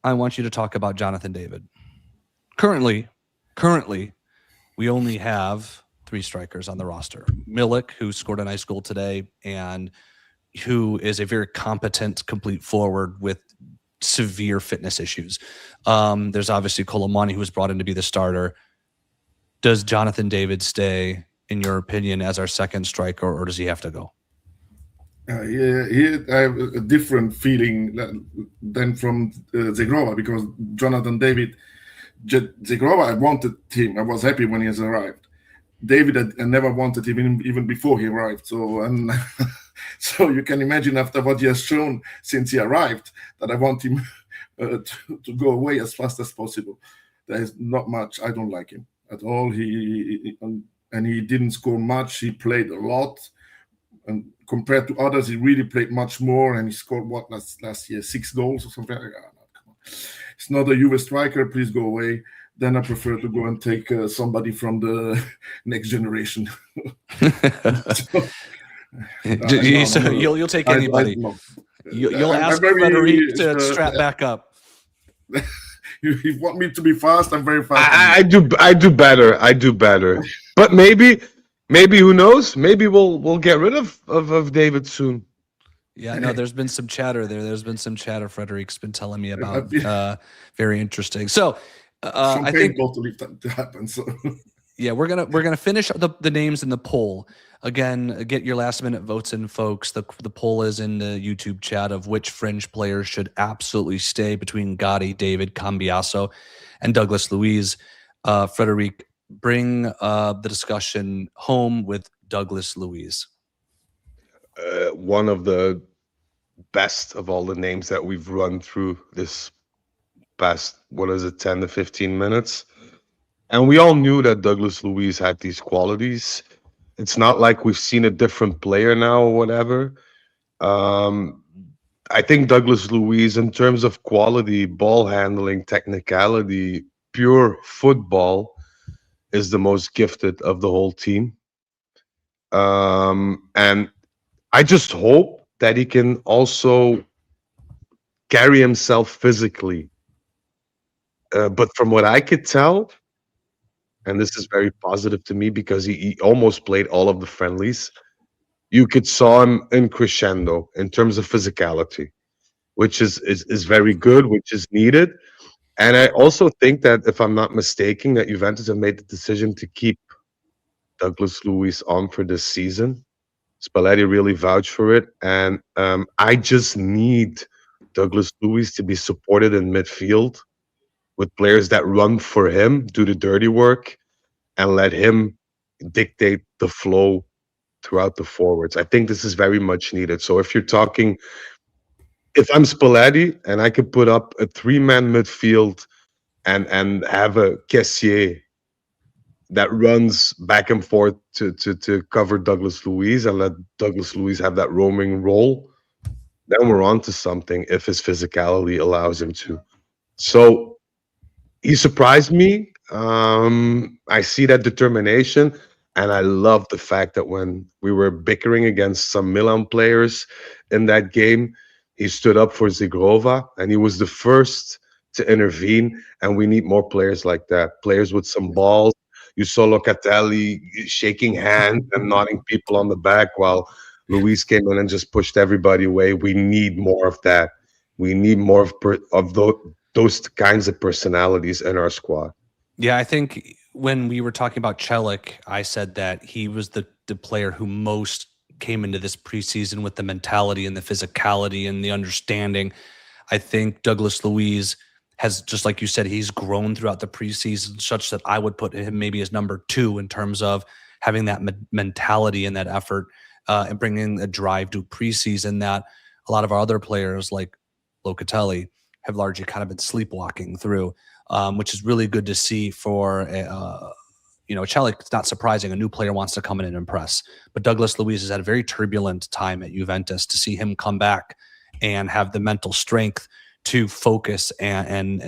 Speaker 2: I want you to talk about Jonathan David. Currently, we only have 3 strikers on the roster. Milik, who scored a nice goal today, and who is a very competent, complete forward with severe fitness issues. There's obviously Colomani, who was brought in to be the starter. Does Jonathan David stay, in your opinion, as our second striker, or does he have to go?
Speaker 3: I have a different feeling than from Zegrova, because Jonathan David, Zegrova, I wanted him. I was happy when he has arrived. David, I never wanted him even before he arrived. So so you can imagine, after what he has shown since he arrived, that I want him to go away as fast as possible. There is not much. I don't like him at all. He didn't score much. He played a lot. And compared to others, he really played much more, and he scored last year, 6 goals or something. Come on. It's not a Juve striker. Please go away. Then I prefer to go and take somebody from the next generation.
Speaker 2: You'll take anybody. You'll ask Frederic to strap back up.
Speaker 3: You want me to be fast? I'm very fast.
Speaker 4: I do better. But maybe who knows? Maybe we'll get rid of David soon.
Speaker 2: Yeah, no, there's been some chatter there. There's been some chatter Frederic's been telling me about. Very interesting. So I think
Speaker 3: to happen. So
Speaker 2: Yeah, we're gonna finish the names in the poll. Again, get your last minute votes in, folks. The poll is in the YouTube chat of which Fringe players should absolutely stay between Gotti, David, Cambiaso, and Douglas Luiz. Frederic, bring the discussion home with Douglas Luiz.
Speaker 4: One of the best of all the names that we've run through this past, 10 to 15 minutes. And we all knew that Douglas Luiz had these qualities. It's not like we've seen a different player now or whatever. I think Douglas Luiz, in terms of quality, ball handling, technicality, pure football, is the most gifted of the whole team. And I just hope that he can also carry himself physically. But from what I could tell, and this is very positive to me because he almost played all of the friendlies, you could saw him in crescendo in terms of physicality, which is very good, which is needed. And I also think that, if I'm not mistaken, that Juventus have made the decision to keep Douglas Luiz on for this season. Spalletti really vouched for it, and I just need Douglas Luiz to be supported in midfield with players that run for him, do the dirty work, and let him dictate the flow throughout the forwards. I think this is very much needed. So if I'm Spalletti and I could put up a 3-man midfield and have a Kessier that runs back and forth to cover Douglas Luiz and let Douglas Luiz have that roaming role, then we're on to something if his physicality allows him to. So he surprised me. I see that determination, and I love the fact that when we were bickering against some Milan players in that game, he stood up for Zigrova, and he was the first to intervene, and we need more players like that, players with some balls. You saw Locatelli shaking hands and nodding people on the back while Luis came in and just pushed everybody away. We need more of that. We need more of those kinds of personalities in our squad.
Speaker 2: Yeah, I think when we were talking about Celik, I said that he was the player who most came into this preseason with the mentality and the physicality and the understanding. I think Douglas Luiz has, just like you said, he's grown throughout the preseason such that I would put him maybe as number 2 in terms of having that mentality and that effort and bringing a drive to preseason that a lot of our other players like Locatelli have largely kind of been sleepwalking through, which is really good to see for, Celik. It's not surprising. A new player wants to come in and impress. But Douglas Luiz has had a very turbulent time at Juventus. To see him come back and have the mental strength to focus and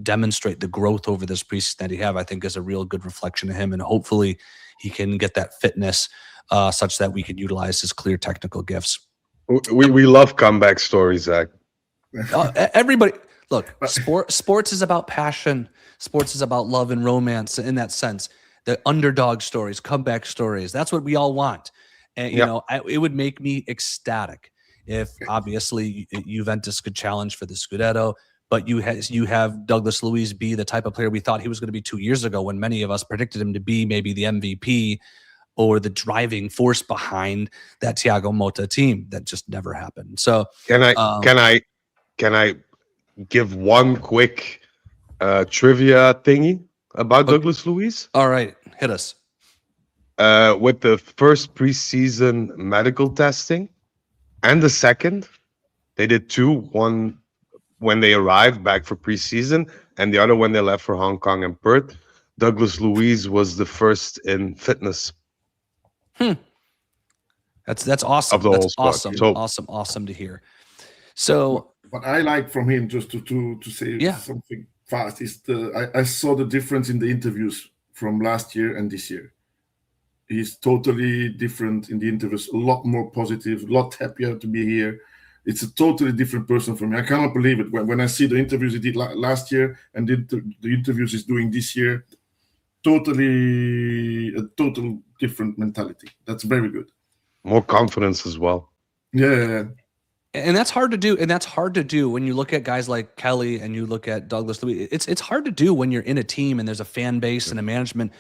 Speaker 2: demonstrate the growth over this preseason that he have, I think is a real good reflection of him. And hopefully he can get that fitness such that we can utilize his clear technical gifts.
Speaker 4: We love comeback stories, Zach.
Speaker 2: Everybody, look, sports is about passion. Sports is about love and romance in that sense. The underdog stories, comeback stories, that's what we all want. And, it would make me ecstatic if obviously Juventus could challenge for the Scudetto, but you have Douglas Luiz be the type of player we thought he was going to be 2 years ago, when many of us predicted him to be maybe the MVP or the driving force behind that Thiago Motta team. That just never happened. So
Speaker 4: can I give one quick trivia thingy about Douglas Luiz?
Speaker 2: All right, hit us.
Speaker 4: With the first preseason medical testing and the second, they did 2. One when they arrived back for preseason, and the other when they left for Hong Kong and Perth. Douglas Luiz was the first in fitness.
Speaker 2: That's awesome.
Speaker 4: Of the
Speaker 2: That's
Speaker 4: whole squad.
Speaker 2: awesome.
Speaker 4: So,
Speaker 2: Awesome to hear. So
Speaker 3: what I like from him, just to say something fast, is I saw the difference in the interviews from last year and this year. He's totally different in the interviews, a lot more positive, a lot happier to be here. It's a totally different person for me. I cannot believe it. When I see the interviews he did last year and the interviews he's doing this year, a total different mentality. That's very good.
Speaker 4: more confidence as well.
Speaker 3: Yeah.
Speaker 2: And that's hard to do. And that's hard to do when you look at guys like Kelly and you look at Douglas Luiz. It's hard to do when you're in a team and there's a fan base and a management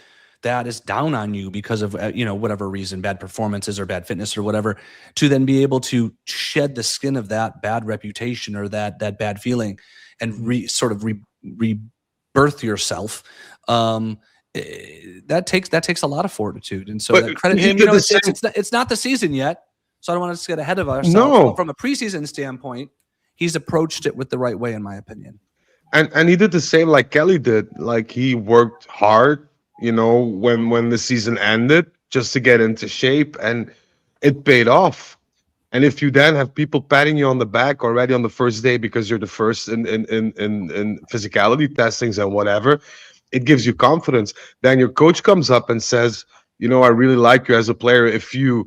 Speaker 2: that is down on you because of whatever reason, bad performances or bad fitness or whatever, to then be able to shed the skin of that bad reputation or that bad feeling and rebirth yourself. That takes a lot of fortitude, and so credit him. It's not the season yet, so I don't want to get ahead of ourselves.
Speaker 4: No.
Speaker 2: From a preseason standpoint, he's approached it with the right way, in my opinion.
Speaker 4: And he did the same like Kelly did. Like he worked hard, when the season ended, just to get into shape, and it paid off. And if you then have people patting you on the back already on the first day because you're the first in physicality testings and whatever, it gives you confidence. Then your coach comes up and says, I really like you as a player. If you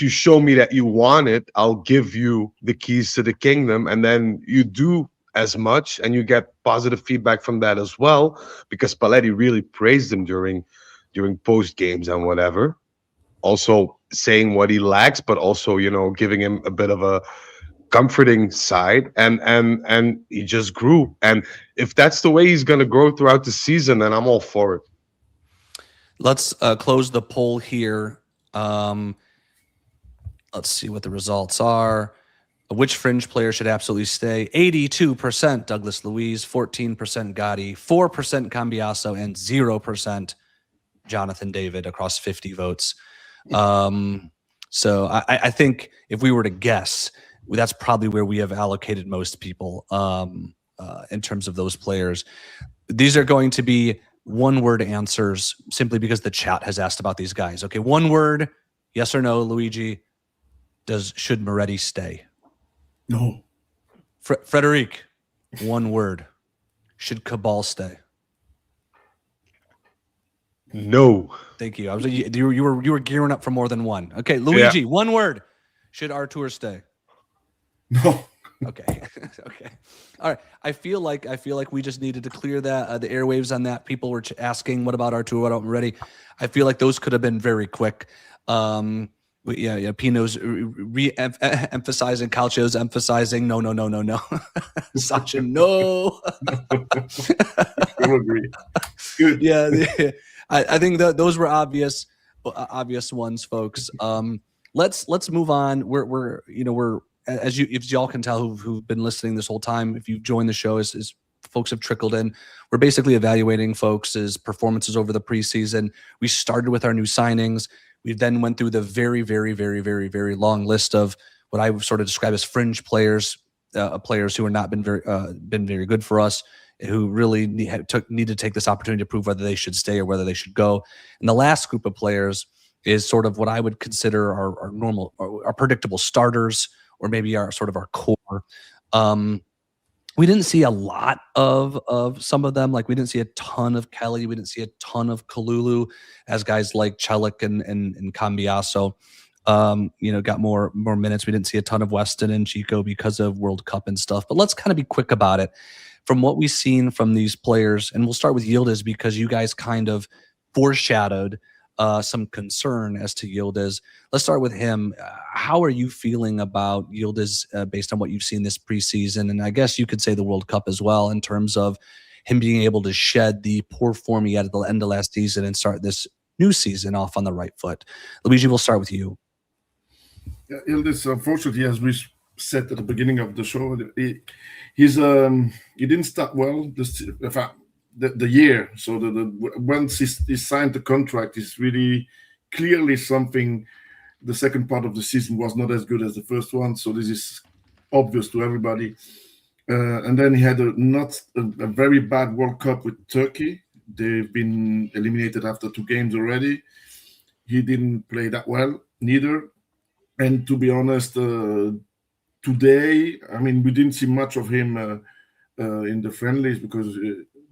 Speaker 4: show me that you want it, I'll give you the keys to the kingdom. And then you do as much and you get positive feedback from that as well, because Spalletti really praised him during post games and whatever, also saying what he lacks, but also giving him a bit of a comforting side, and he just grew. And if that's the way he's going to grow throughout the season, then I'm all for it.
Speaker 2: Let's close the poll here. Let's see what the results are. Which Fringe player should absolutely stay? 82% Douglas Luiz, 14% Gotti, 4% Cambiasso, and 0% Jonathan David across 50 votes. So I think if we were to guess, that's probably where we have allocated most people in terms of those players. These are going to be one-word answers simply because the chat has asked about these guys. Okay, one word, yes or no, Luigi. Should Moretti stay?
Speaker 3: No.
Speaker 2: Frederic, one word. Should Cabal stay?
Speaker 4: No.
Speaker 2: Thank you. You were gearing up for more than one. Okay, Luigi, one word. Should Artur stay?
Speaker 3: No.
Speaker 2: Okay. Okay. All right. I feel like we just needed to clear that the airwaves on that. People were asking, what about Artur? What about Moretti? I feel like those could have been very quick. Pino's emphasizing, Calcio's emphasizing. No. Sasha, no.
Speaker 3: I agree. Good.
Speaker 2: Yeah. I think that those were obvious ones, folks. Let's move on. We're if y'all can tell who've been listening this whole time, if you've joined the show, as folks have trickled in, we're basically evaluating folks' performances over the preseason. We started with our new signings. We then went through the very, very, very, very, very long list of what I would sort of describe as fringe players, players who have not been very good for us, who really need to take this opportunity to prove whether they should stay or whether they should go. And the last group of players is sort of what I would consider our normal, our predictable starters, or maybe our core. We didn't see a lot of some of them. Like we didn't see a ton of Kelly. We didn't see a ton of Kalulu, as guys like Celik and Cambiasso, got more minutes. We didn't see a ton of Weston and Chico because of World Cup and stuff. But let's kind of be quick about it. From what we've seen from these players, and we'll start with Yildiz because you guys kind of foreshadowed some concern as to Yildiz. Let's start with him. How are you feeling about Yildiz based on what you've seen this preseason? And I guess you could say the World Cup as well, in terms of him being able to shed the poor form he had at the end of last season and start this new season off on the right foot. Luigi, we'll start with you.
Speaker 3: Yeah, Yildiz, unfortunately, as we said at the beginning of the show, he didn't start well the year. So once he signed the contract, is really clearly something. The second part of the season was not as good as the first one, so this is obvious to everybody. And then he had a very bad World Cup with Turkey. They've been eliminated after 2 games already. He didn't play that well neither. And to be honest, today, we didn't see much of him in the friendlies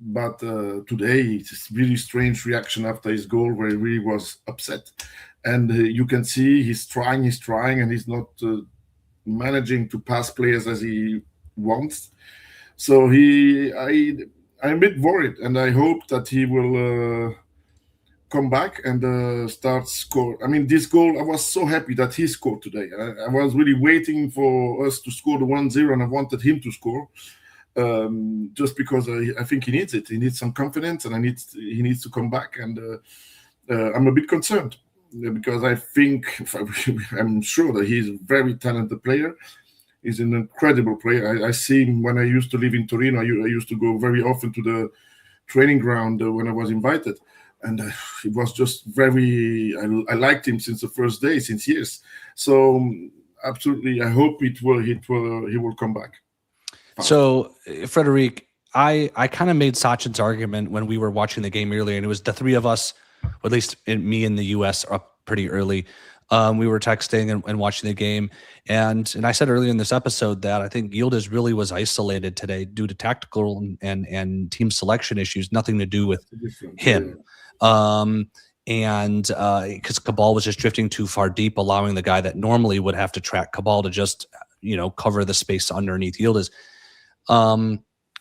Speaker 3: but today it's a really strange reaction after his goal where he really was upset. And you can see he's trying, and he's not managing to pass players as he wants. So I'm a bit worried, and I hope that he will come back and start score. I mean, this goal, I was so happy that he scored today. I was really waiting for us to score the 1-0, and I wanted him to score. Just because I think he needs it. He needs some confidence, and he needs to come back. And I'm a bit concerned because I think I'm sure that he's a very talented player. He's an incredible player. I see him when I used to live in Turin. I used to go very often to the training ground when I was invited, and it was just very. I liked him since the first day, since years. So absolutely, I hope he will come back.
Speaker 2: So, Frederic, I kind of made Sachin's argument when we were watching the game earlier, and it was the three of us, or at least me in the U.S., are up pretty early. We were texting and watching the game, and I said earlier in this episode that I think Yildiz really was isolated today due to tactical and team selection issues, nothing to do with him. And because Cabal was just drifting too far deep, allowing the guy that normally would have to track Cabal to just cover the space underneath Yildiz.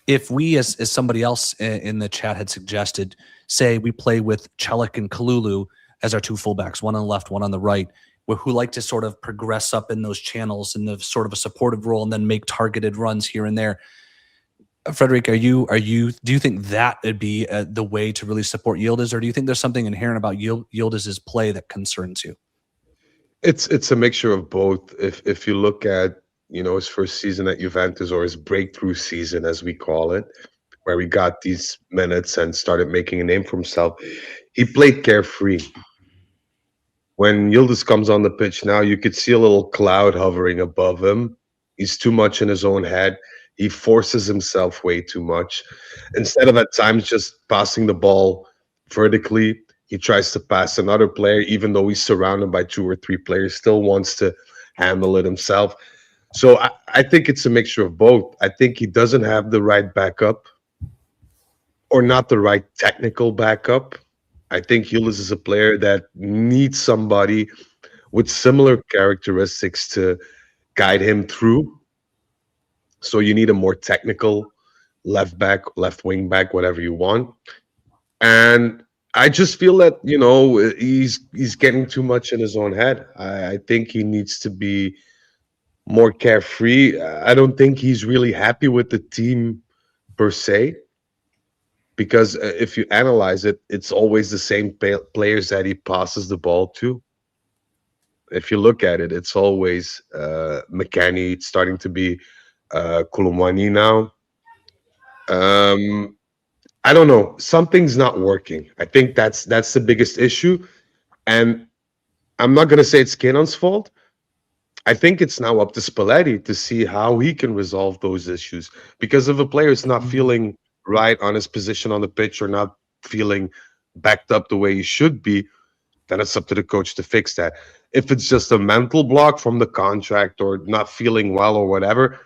Speaker 2: If we, as somebody else in the chat had suggested, say we play with Celik and Kalulu as our two fullbacks, one on the left, one on the right, who like to sort of progress up in those channels in the sort of a supportive role and then make targeted runs here and there. Frederic, do you think that would be the way to really support Yildiz, or do you think there's something inherent about Yildiz's play that concerns you?
Speaker 4: It's a mixture of both. If you look at his first season at Juventus, or his breakthrough season, as we call it, where he got these minutes and started making a name for himself, he played carefree. When Yildiz comes on the pitch now, you could see a little cloud hovering above him. He's too much in his own head. He forces himself way too much. Instead of at times just passing the ball vertically, he tries to pass another player, even though he's surrounded by 2 or 3 players, still wants to handle it himself. So I think it's a mixture of both. I think he doesn't have the right backup, or not the right technical backup. I think Yildiz is a player that needs somebody with similar characteristics to guide him through. So you need a more technical left back, left wing back, whatever you want. And I just feel that, he's getting too much in his own head. I think he needs to be more carefree. I don't think he's really happy with the team per se, because if you analyze it, it's always the same players that he passes the ball to. If you look at it, it's always McKennie. It's starting to be Koulibaly now. I don't know. Something's not working. I think that's the biggest issue. And I'm not going to say it's Kenan's fault. I think it's now up to Spalletti to see how he can resolve those issues. Because if a player is not feeling right on his position on the pitch, or not feeling backed up the way he should be, then it's up to the coach to fix that. If it's just a mental block from the contract, or not feeling well, or whatever,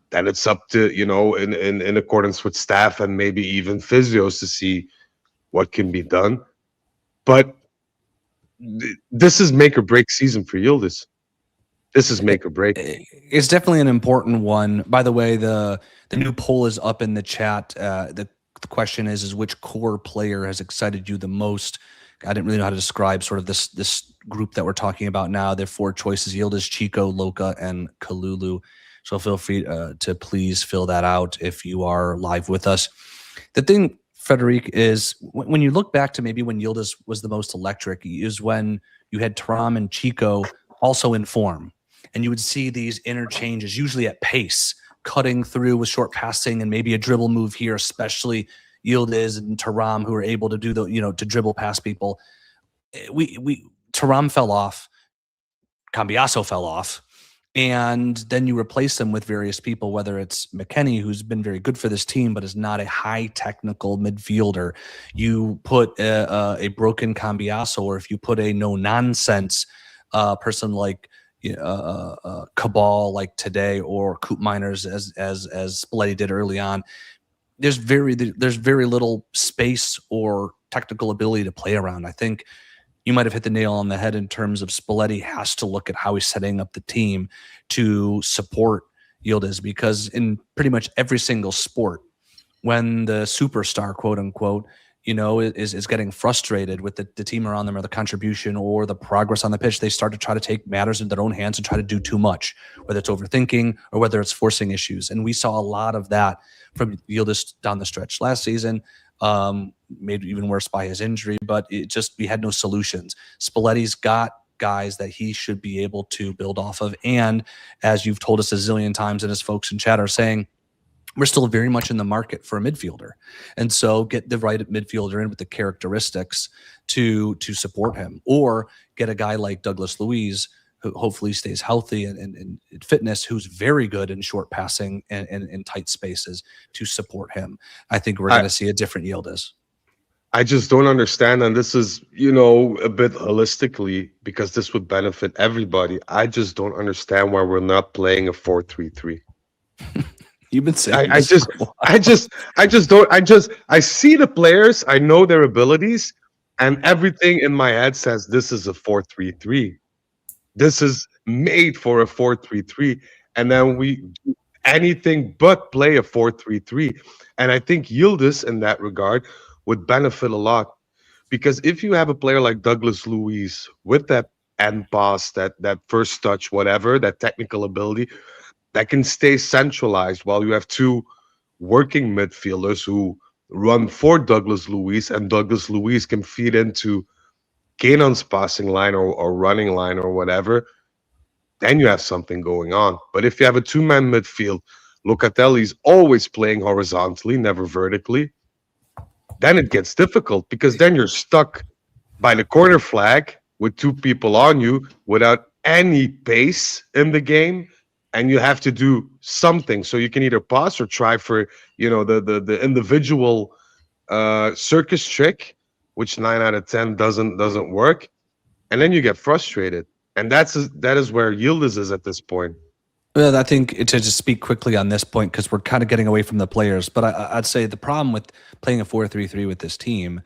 Speaker 4: then it's up to, in accordance with staff and maybe even physios, to see what can be done. But this is make or break season for Yildiz. This is make or break.
Speaker 2: It's definitely an important one. By the way, the new poll is up in the chat. The question is which core player has excited you the most? I didn't really know how to describe sort of this group that we're talking about now. There are 4 choices: Yildiz, Chico, Loca, and Kalulu. So feel free to please fill that out if you are live with us. The thing, Frederic, is when you look back to maybe when Yildiz was the most electric, is when you had Thuram and Chico also in form. And you would see these interchanges, usually at pace, cutting through with short passing and maybe a dribble move here, especially Yildiz and Thuram, who are able to do to dribble past people. Thuram fell off, Cambiasso fell off, and then you replace them with various people, whether it's McKennie, who's been very good for this team, but is not a high technical midfielder. You put a broken Cambiasso, or if you put a no nonsense person like Cabal, like today, or Coop Miners, as Spalletti did early on, there's very little space or technical ability to play around. I think you might have hit the nail on the head in terms of Spalletti has to look at how he's setting up the team to support Yildiz, because in pretty much every single sport, when the superstar, quote unquote, is getting frustrated with the team around them or the contribution or the progress on the pitch, they start to try to take matters in their own hands and try to do too much, whether it's overthinking or whether it's forcing issues. And we saw a lot of that from Yildiz down the stretch last season, made even worse by his injury, but we had no solutions. Spalletti's got guys that he should be able to build off of. And as you've told us a zillion times, and as folks in chat are saying, we're still very much in the market for a midfielder. And so get the right midfielder in with the characteristics to support him, or get a guy like Douglas Luiz, who hopefully stays healthy and fitness, who's very good in short passing and in tight spaces to support him. I think we're going to see a different Yildiz.
Speaker 4: I just don't understand, and this is, a bit holistically, because this would benefit everybody. I just don't understand why we're not playing a 4-3-3.
Speaker 2: You've been saying
Speaker 4: I see the players, I know their abilities, and everything in my head says this is a 4-3-3. This is made for a 4-3-3, and then we do anything but play a 4-3-3. And I think Yildiz, in that regard, would benefit a lot, because if you have a player like Douglas Luiz with that end pass, that first touch, whatever, that technical ability, that can stay centralized, while you have two working midfielders who run for Douglas Luiz, and Douglas Luiz can feed into Kenan's passing line or running line or whatever, then you have something going on. But if you have a two-man midfield, Locatelli's always playing horizontally, never vertically, then it gets difficult, because then you're stuck by the corner flag with two people on you without any pace in the game, and you have to do something. So you can either pass or try for, the individual circus trick, which 9 out of 10 doesn't work, and then you get frustrated. And that is where Yildiz is at this point.
Speaker 2: Well, I think to just speak quickly on this point, because we're kind of getting away from the players, but I'd say the problem with playing a 4-3-3 with this team,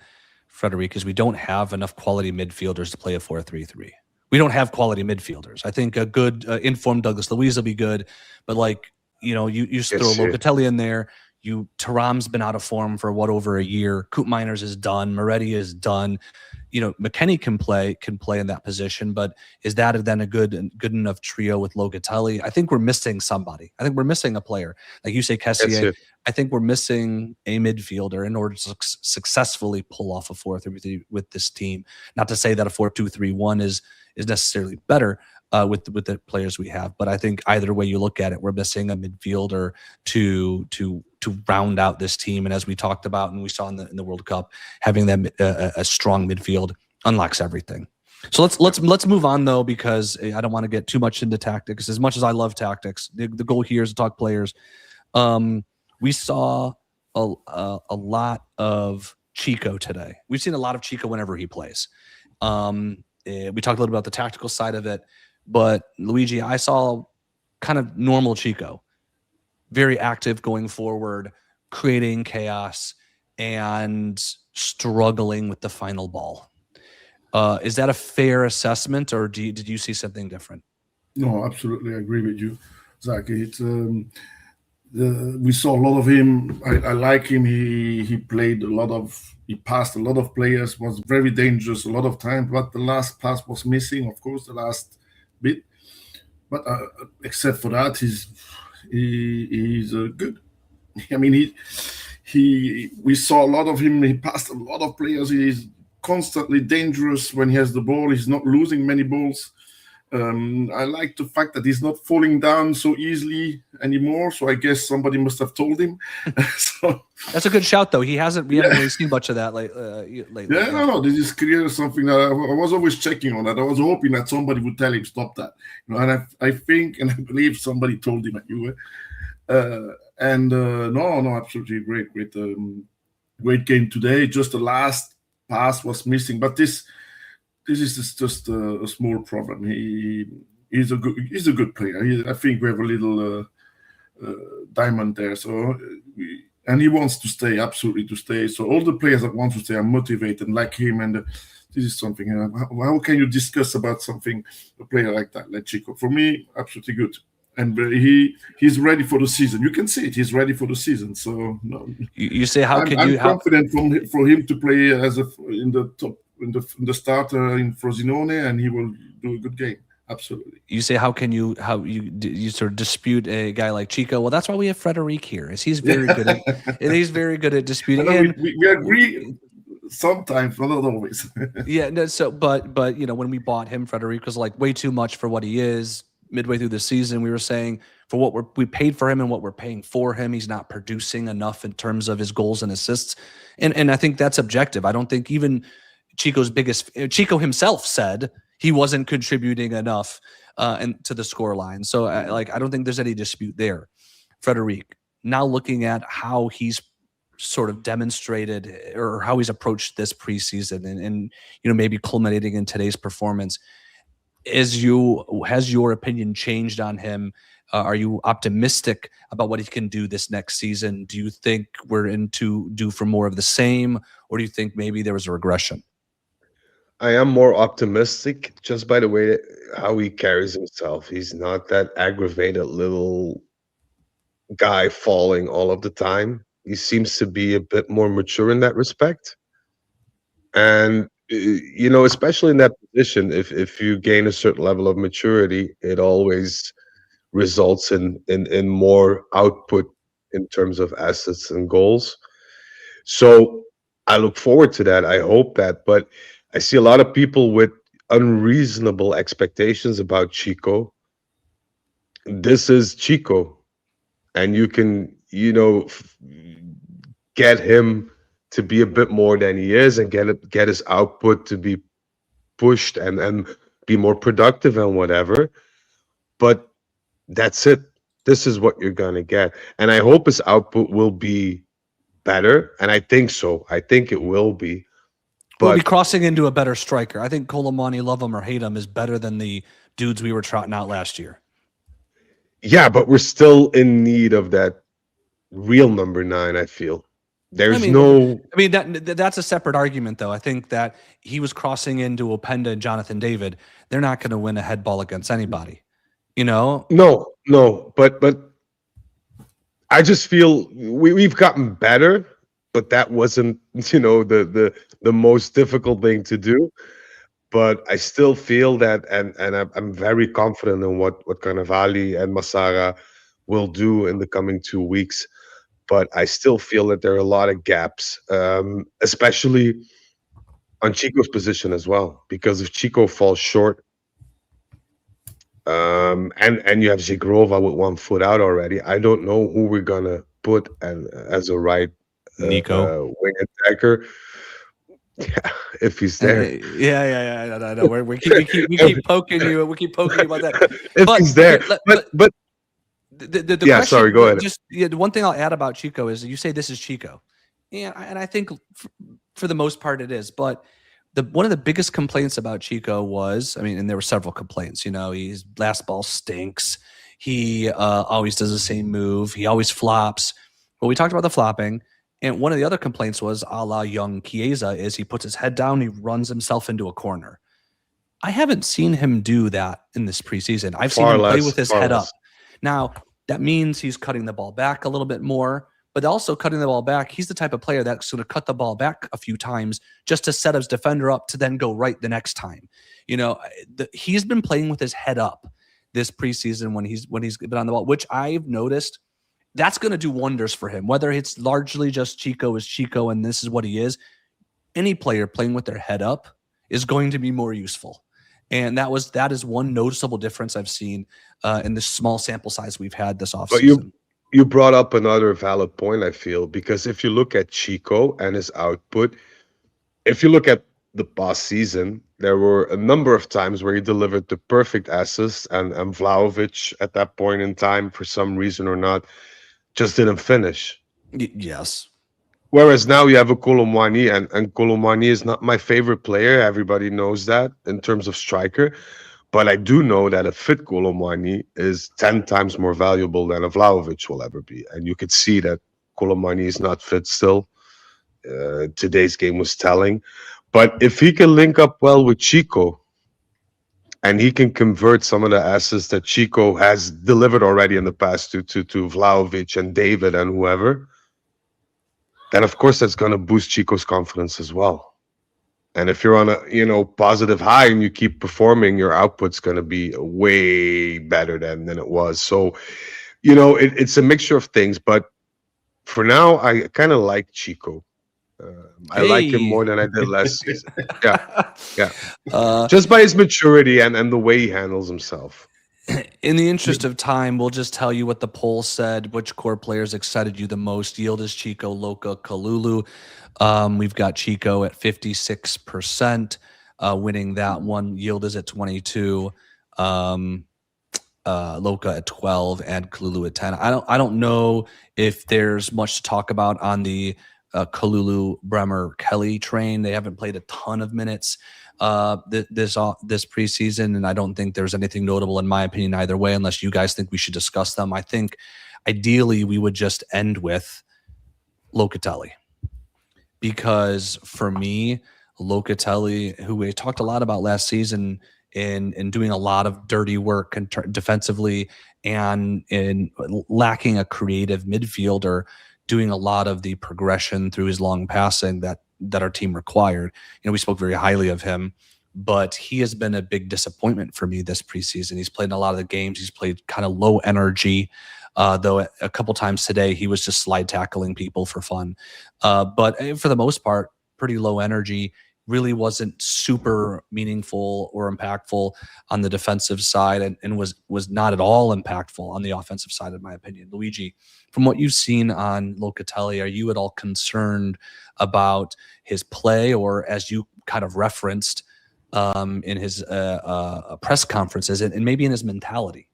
Speaker 2: Frederic, is we don't have enough quality midfielders to play a 4-3-3. We don't have quality midfielders. I think a good informed Douglas Luiz will be good, but you just throw Locatelli in there. Thuram's been out of form for over a year. Koop Miners is done. Moretti is done. McKennie can play in that position, but is that then a good enough trio with Locatelli? I think we're missing somebody. I think we're missing a player. Like you say, Kessié. I think we're missing a midfielder in order to successfully pull off a 4-3-3 with this team. Not to say that a 4-2-3-1 is necessarily better with the players we have, but I think either way you look at it, we're missing a midfielder to round out this team. And as we talked about and we saw in the World Cup, having them a strong midfield unlocks everything. So let's move on though, because I don't want to get too much into tactics. As much as I love tactics, the goal here is to talk players. We saw a lot of Chico today. We've seen a lot of Chico whenever he plays. We talked a little about the tactical side of it, but Luigi, I saw kind of normal Chico, very active going forward, creating chaos and struggling with the final ball. Is that a fair assessment, or did you see something different?
Speaker 3: No, absolutely, I agree with you, Zach. We saw a lot of him. I like him. He played a lot of. He passed a lot of players. Was very dangerous a lot of times. But the last pass was missing, of course, the last bit. But except for that, he's good. I mean, we saw a lot of him. He passed a lot of players. He's constantly dangerous when he has the ball. He's not losing many balls. I like the fact that he's not falling down so easily anymore. So I guess somebody must have told him. So
Speaker 2: that's a good shout, though. We haven't really seen much of that lately.
Speaker 3: Yeah, no, this is clear something that I was always checking on that. I was hoping that somebody would tell him stop that. And I think and I believe somebody told him at Juve. No, absolutely great game today. Just the last pass was missing, but this is just a small problem. He's a good player. I think we have a little diamond there. So and he wants to stay, absolutely to stay. So all the players that want to stay are motivated like him. And this is something. How can you discuss about something, a player like that, like Chico? For me, absolutely good. and he's ready for the season. You can see it. He's ready for the season. So no,
Speaker 2: You say, how could
Speaker 3: I'm
Speaker 2: you? How
Speaker 3: confident for him to play as in the top in the starter in Frosinone, and he will do a good game. Absolutely.
Speaker 2: you say, how you sort of dispute a guy like Chico? Well, that's why we have Frederic here. Is he's very good at and he's very good at disputing.
Speaker 3: I know
Speaker 2: And
Speaker 3: we agree sometimes, but not always.
Speaker 2: yeah, no, so but you know, when we bought him, Frederic was like way too much for what he is. Midway through the season, we were saying for what we paid for him and what we're paying for him, he's not producing enough in terms of his goals and assists. And I think that's objective. I don't think even Chico himself said he wasn't contributing enough and to the score line. So I don't think there's any dispute there. Frederic, now looking at how he's sort of demonstrated or how he's approached this preseason and you know, maybe culminating in today's performance, has your opinion changed on him? Are you optimistic about what he can do this next season? Do you think we're due for more of the same, or do you think maybe there was a regression?
Speaker 4: I am more optimistic just by the way that how he carries himself. He's not that aggravated little guy falling all of the time. He seems to be a bit more mature in that respect. And you know, especially in that position, if you gain a certain level of maturity, it always results in more output in terms of assets and goals. So I look forward to that. I hope that, but I see a lot of people with unreasonable expectations about Chico. This is Chico, and you can, you know, get him to be a bit more than he is, and get his output to be pushed and be more productive and whatever. But that's it. This is what you're gonna get, and I hope his output will be better, and I think so. I think it will be.
Speaker 2: We'll
Speaker 4: But
Speaker 2: be crossing into a better striker. I think Colomani, love him or hate him, is better than the dudes we were trotting out last year.
Speaker 4: yeah, but we're still in need of that real number 9. I feel there's
Speaker 2: I mean that's a separate argument, though. I think that he was crossing into Openda and Jonathan David. They're not going to win a head ball against anybody, you know.
Speaker 4: no. But I just feel we've gotten better, but that wasn't, you know, the most difficult thing to do. But I still feel that, and I'm very confident in what Carnevali and Massara will do in the coming 2 weeks. But I still feel that there are a lot of gaps, especially on Chico's position as well. Because if Chico falls short, and you have Zigrova with 1 foot out already, I don't know who we're gonna put as a right
Speaker 2: Nico.
Speaker 4: wing attacker. Yeah, if he's there.
Speaker 2: Yeah. I know. We keep poking you. We keep poking you about that.
Speaker 4: If he's there. But
Speaker 2: the
Speaker 4: yeah,
Speaker 2: question,
Speaker 4: sorry, go ahead.
Speaker 2: Just the one thing I'll add about Chico is you say this is Chico. Yeah, and I think for the most part it is. But one of the biggest complaints about Chico was, I mean, and there were several complaints. You know, his last ball stinks. He always does the same move. He always flops. But we talked about the flopping. And one of the other complaints was, a la young Chiesa, is he puts his head down, he runs himself into a corner. I haven't seen him do that in this preseason. I've seen him play with his head up. Now, that means he's cutting the ball back a little bit more, but also cutting the ball back, he's the type of player that's going to cut the ball back a few times just to set his defender up to then go right the next time. You know, he's been playing with his head up this preseason when he's been on the ball, which I've noticed that's going to do wonders for him. Whether it's largely just Chico is Chico and this is what he is, any player playing with their head up is going to be more useful. And that is one noticeable difference I've seen in the small sample size we've had this offseason.
Speaker 4: But you brought up another valid point, I feel, because if you look at Chico and his output, if you look at the past season, there were a number of times where he delivered the perfect assist, and Vlahovic at that point in time, for some reason or not, just didn't finish.
Speaker 2: Yes.
Speaker 4: Whereas now you have a Colomani, and Colomani is not my favorite player. Everybody knows that in terms of striker. But I do know that a fit Colomani is 10 times more valuable than a Vlahovic will ever be. And you could see that Colomani is not fit still. Today's game was telling. But if he can link up well with Chico and he can convert some of the assists that Chico has delivered already in the past to Vlahovic and David and whoever, then of course that's going to boost Chico's confidence as well. And if you're on a positive high and you keep performing, your output's going to be way better than it was. So it's a mixture of things. But for now, I kind of like Chico. I like him more than I did last season. Yeah. Just by his maturity and the way he handles himself.
Speaker 2: In the interest of time, we'll just tell you what the poll said. Which core players excited you the most? Yield is Chico, Loka, Kalulu. We've got Chico at 56%, winning that one. Yield is at 22, Loka at 12, and Kalulu at 10. I don't know if there's much to talk about on the Kalulu, Bremer, Kelly train. They haven't played a ton of minutes this preseason, and I don't think there's anything notable in my opinion either way, unless you guys think we should discuss them. I think ideally we would just end with Locatelli, because for me, Locatelli, who we talked a lot about last season in doing a lot of dirty work defensively and in lacking a creative midfielder, doing a lot of the progression through his long passing that our team required. We spoke very highly of him, but he has been a big disappointment for me this preseason. He's played in a lot of the games. He's played kind of low energy, though a couple times today he was just slide tackling people for fun. But for the most part, pretty low energy. Really wasn't super meaningful or impactful on the defensive side, and was not at all impactful on the offensive side, in my opinion. Luigi, from what you've seen on Locatelli, are you at all concerned about his play, or as you kind of referenced in his press conferences, and maybe in his mentality?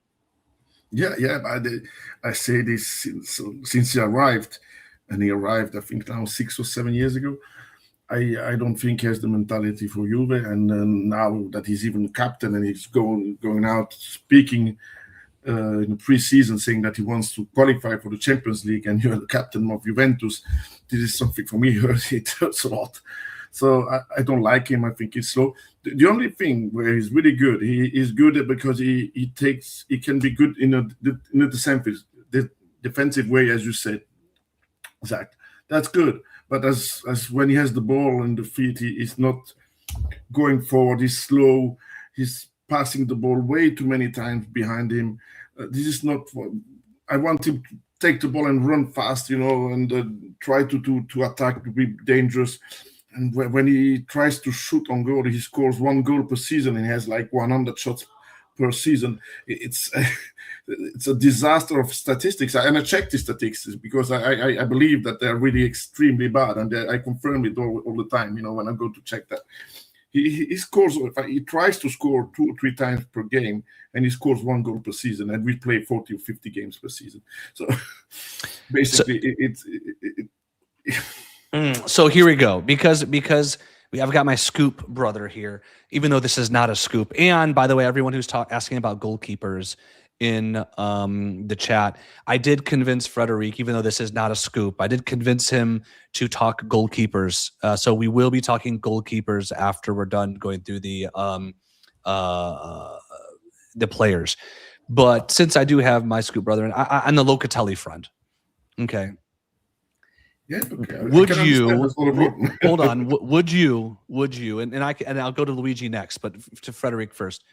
Speaker 3: Yeah. I say this since he arrived, and he arrived, I think now 6 or 7 years ago. I don't think he has the mentality for Juve, and now that he's even captain and he's going out speaking in the preseason saying that he wants to qualify for the Champions League, and you're the captain of Juventus, this is something for me. It hurts a lot. So I don't like him. I think he's slow. The only thing where he's really good, he is good because he can be good in a defensive way, as you said, Zach. That's good. But as when he has the ball in the feet, he is not going forward. He's slow. He's passing the ball way too many times behind him. This is not. I want him to take the ball and run fast, and try to attack, to be dangerous. And when he tries to shoot on goal, he scores 1 goal per season, and he has like 100 shots per season. It's a disaster of statistics, and I checked the statistics because I believe that they're really extremely bad, and I confirm it all the time. When I go to check that, he scores. He tries to score 2 or 3 times per game, and he scores 1 goal per season, and we play 40 or 50 games per season. So basically,
Speaker 2: So here we go, because I've got my scoop brother here, even though this is not a scoop. And by the way, everyone who's asking about goalkeepers in the chat, I did convince Frederic, even though this is not a scoop, I did convince him to talk goalkeepers. So we will be talking goalkeepers after we're done going through the players. But since I do have my scoop brother, and on the Locatelli front, okay.
Speaker 3: Yeah, okay.
Speaker 2: Would you hold on? Would you? And I'll go to Luigi next, but to Frederic first.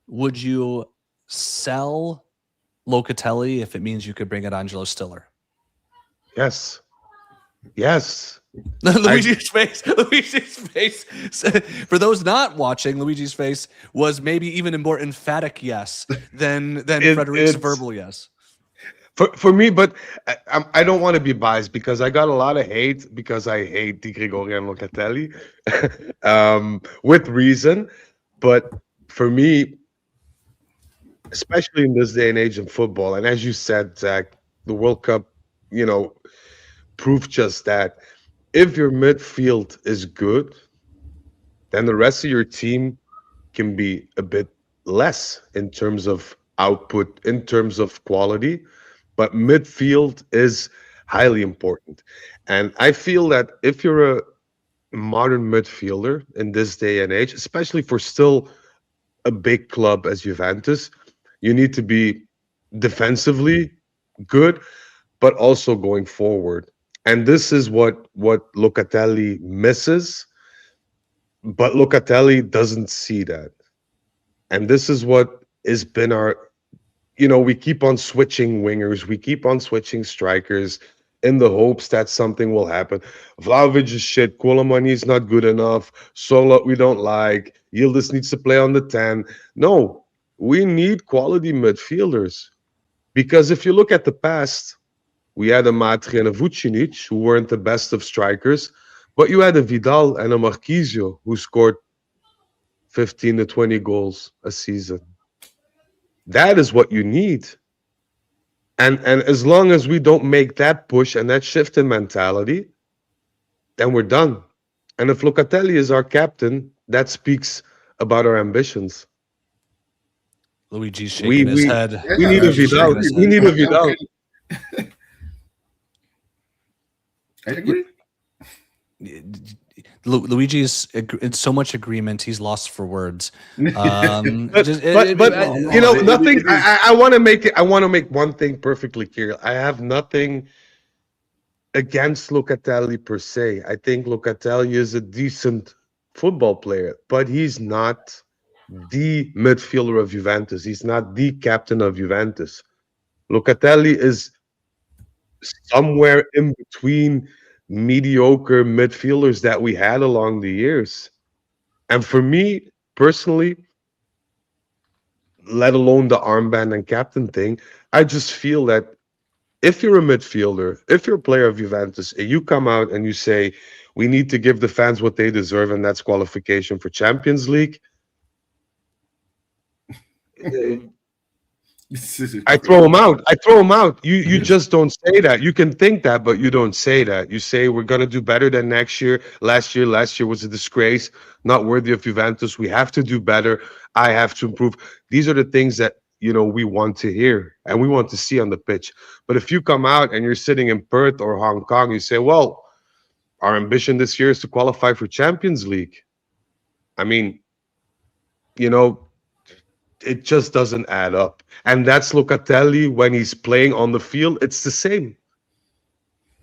Speaker 2: Would you sell Locatelli if it means you could bring in Angelo Stiller?
Speaker 4: Yes.
Speaker 2: Luigi's face. For those not watching, Luigi's face was maybe even a more emphatic yes than Frederic's verbal yes.
Speaker 4: For me, but I don't want to be biased because I got a lot of hate because I hate Di Gregorio and Locatelli, with reason. But for me, especially in this day and age in football, and as you said, Zach, the World Cup, proved just that. If your midfield is good, then the rest of your team can be a bit less in terms of output, in terms of quality. But midfield is highly important. And I feel that if you're a modern midfielder in this day and age, especially for still a big club as Juventus, you need to be defensively good, but also going forward. And this is what Locatelli misses, but Locatelli doesn't see that. And this is what has been our, we keep on switching wingers, we keep on switching strikers in the hopes that something will happen. Vlahovic is shit, Koulibaly is not good enough, Solo we don't like, Yildiz needs to play on the 10. No, we need quality midfielders. Because if you look at the past, we had a Matri and a Vucinic who weren't the best of strikers, but you had a Vidal and a Marquisio who scored 15 to 20 goals a season. That is what you need. And as long as we don't make that push and that shift in mentality, then we're done. And if Locatelli is our captain, that speaks about our ambitions.
Speaker 2: Luigi's shaking his head.
Speaker 4: We need a Vidal. We need a Vidal.
Speaker 3: I agree.
Speaker 2: Luigi is in so much agreement. He's lost for words.
Speaker 4: But nothing. I want to make it. I want to make one thing perfectly clear. I have nothing against Locatelli per se. I think Locatelli is a decent football player, but he's not the midfielder of Juventus. He's not the captain of Juventus. Locatelli is somewhere in between mediocre midfielders that we had along the years. And for me personally, let alone the armband and captain thing, I just feel that if you're a midfielder, if you're a player of Juventus, and you come out and you say, we need to give the fans what they deserve, and that's qualification for Champions League, I throw him out. I throw him out. You just don't say that. You can think that, but you don't say that. You say we're gonna do better than next year. Last year was a disgrace, not worthy of Juventus. We have to do better. I have to improve. These are the things that we want to hear and we want to see on the pitch. But if you come out and you're sitting in Perth or Hong Kong, you say, well, our ambition this year is to qualify for Champions League. I mean, it just doesn't add up. And that's Locatelli when he's playing on the field. It's the same.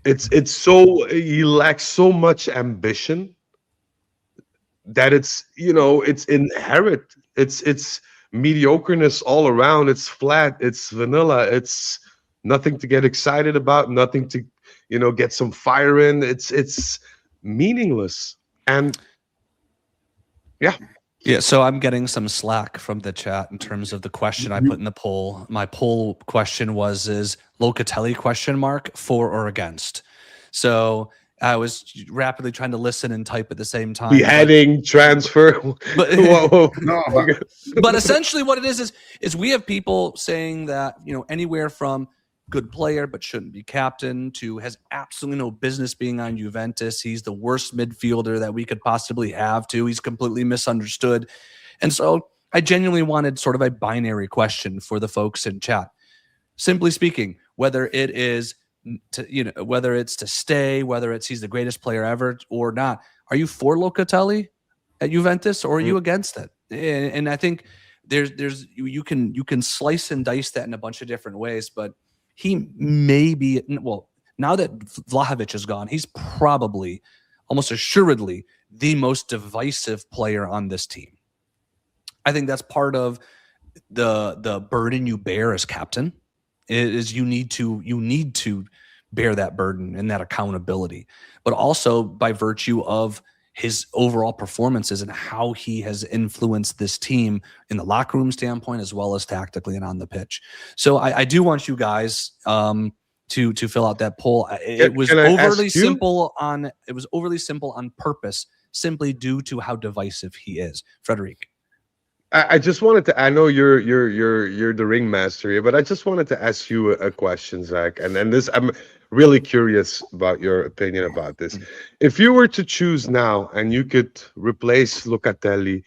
Speaker 4: It's so he lacks so much ambition that it's inherent. It's mediocreness all around. It's flat. It's vanilla. It's nothing to get excited about. Nothing to get some fire in. It's meaningless. And yeah.
Speaker 2: Yeah, so I'm getting some slack from the chat in terms of the question I put in the poll. My poll question is Locatelli ? For or against? So I was rapidly trying to listen and type at the same time.
Speaker 4: Beheading, transfer.
Speaker 2: But essentially what it is we have people saying that, anywhere from good player but shouldn't be captain to has absolutely no business being on Juventus. He's the worst midfielder that we could possibly have to. He's completely misunderstood. And so I genuinely wanted sort of a binary question for the folks in chat. Simply speaking, whether it is whether it's to stay, whether it's he's the greatest player ever or not, are you for Locatelli at Juventus or are you against it? And I think there's you can slice and dice that in a bunch of different ways, but he may be, now that Vlahovic is gone, he's probably, almost assuredly, the most divisive player on this team. I think that's part of the burden you bear as captain. Is you need to bear that burden and that accountability, but also by virtue of his overall performances and how he has influenced this team in the locker room standpoint, as well as tactically and on the pitch. So I do want you guys to fill out that poll. It was overly simple on purpose, simply due to how divisive he is. Frederic.
Speaker 4: I just wanted to. I know you're the ringmaster here, but I just wanted to ask you a question, Zach. And this, I'm really curious about your opinion about this. If you were to choose now, and you could replace Locatelli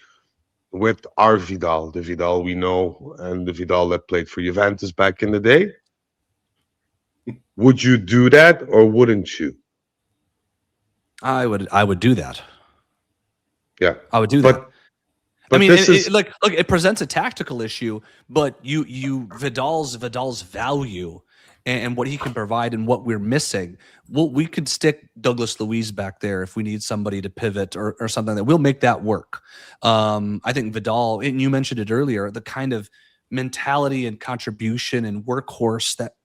Speaker 4: with our Vidal, the Vidal we know, and the Vidal that played for Juventus back in the day, would you do that or wouldn't you?
Speaker 2: I would do that.
Speaker 4: Yeah,
Speaker 2: I would do that. I mean,
Speaker 4: this is
Speaker 2: look, it presents a tactical issue, but Vidal's value and what he can provide and what we're missing. We could stick Douglas Luiz back there if we need somebody to pivot or something that we'll make that work. I think Vidal, and you mentioned it earlier, the kind of mentality and contribution and workhorse that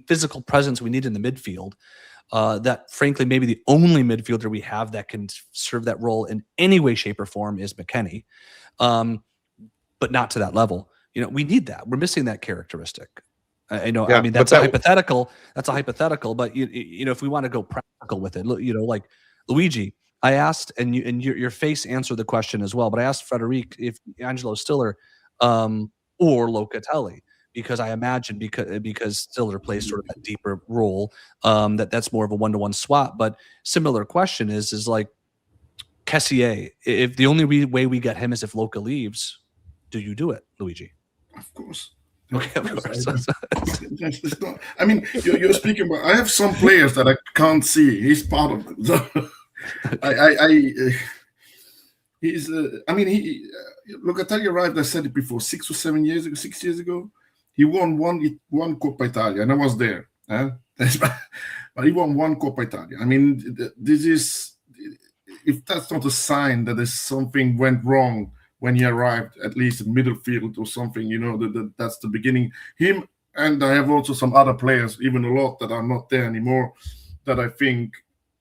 Speaker 2: physical presence we need in the midfield. That frankly, maybe the only midfielder we have that can serve that role in any way, shape, or form is McKennie, but not to that level. We need that. We're missing that characteristic. I know.
Speaker 4: Yeah,
Speaker 2: I mean, that's a hypothetical. That's a hypothetical. But if we want to go practical with it, like Luigi, I asked, and your face answered the question as well. But I asked Frederic if Angelo Stiller or Locatelli. Because I imagine because Stiller plays sort of a deeper role, that's more of a one-to-one swap. But similar question is like Kessié. If the only way we get him is if Loca leaves, do you do it, Luigi?
Speaker 3: Of course.
Speaker 2: Okay, of course.
Speaker 3: It's not, I mean, you're speaking about. I have some players that I can't see. He's part of them. So he's. Locatelli arrived. I said it before, 6 years ago. He won one Coppa Italia, and I was there. But he won one Coppa Italia. I mean, this is, if that's not a sign that there's something went wrong when he arrived, at least in middle field or something, that's the beginning. Him, and I have also some other players, even a lot that are not there anymore, that I think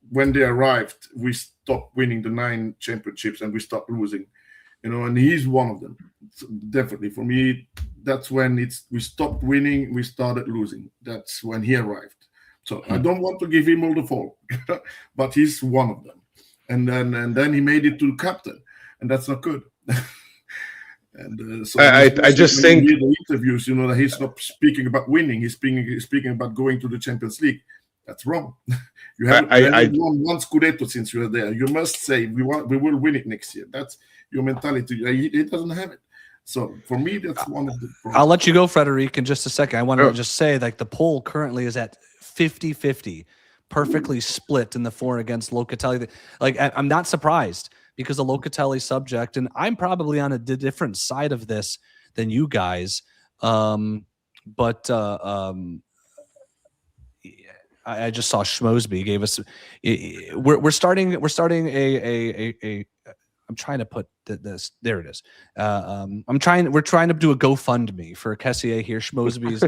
Speaker 3: when they arrived, we stopped winning the 9 championships and we stopped losing. And he's one of them. So definitely, for me, that's when we stopped winning, we started losing. That's when he arrived. So I don't want to give him all the fault, but he's one of them. And then he made it to the captain, and that's not good. And so
Speaker 4: I just think
Speaker 3: the interviews, that he's not speaking about winning. He's speaking about going to the Champions League. That's wrong. You haven't won one Scudetto since you were there. You must say we will win it next year. That's your mentality. He doesn't have it. So for me, that's one of the problems.
Speaker 2: I'll let you go, Frederic, in just a second. I want to just say, like, the poll currently is at 50-50, perfectly split in the for against Locatelli. Like, I'm not surprised because the Locatelli subject, and I'm probably on a different side of this than you guys. But I just saw Schmosby gave us. We're starting a I'm trying to put this. There it is. We're trying to do a GoFundMe for Kessié here. Schmosby's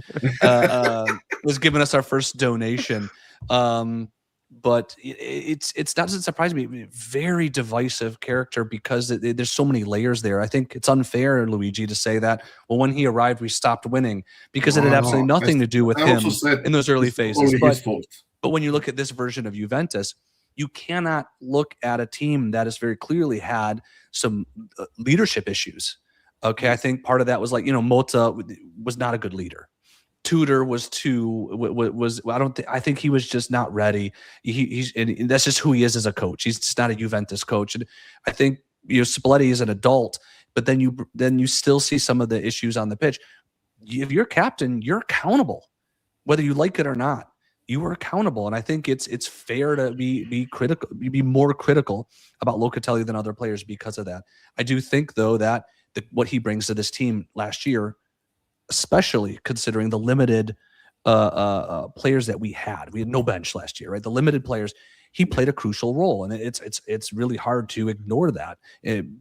Speaker 2: was giving us our first donation. But it doesn't surprise me. Very divisive character because there's so many layers there. I think it's unfair, Luigi, to say that, well, when he arrived, we stopped winning because it had absolutely nothing to do with him in those early phases. But when you look at this version of Juventus, you cannot look at a team that has very clearly had some leadership issues. Okay, I think part of that was like, Mota was not a good leader. Tudor was I think he was just not ready. And that's just who he is as a coach. He's just not a Juventus coach. And I think Spalletti is an adult, but then you still see some of the issues on the pitch. If you're captain, you're accountable, whether you like it or not. You are accountable, and I think it's fair to be critical, be more critical about Locatelli than other players because of that. I do think, though, that what he brings to this team last year, especially considering the limited players that we had no bench last year, right? The limited players, he played a crucial role, and it's really hard to ignore that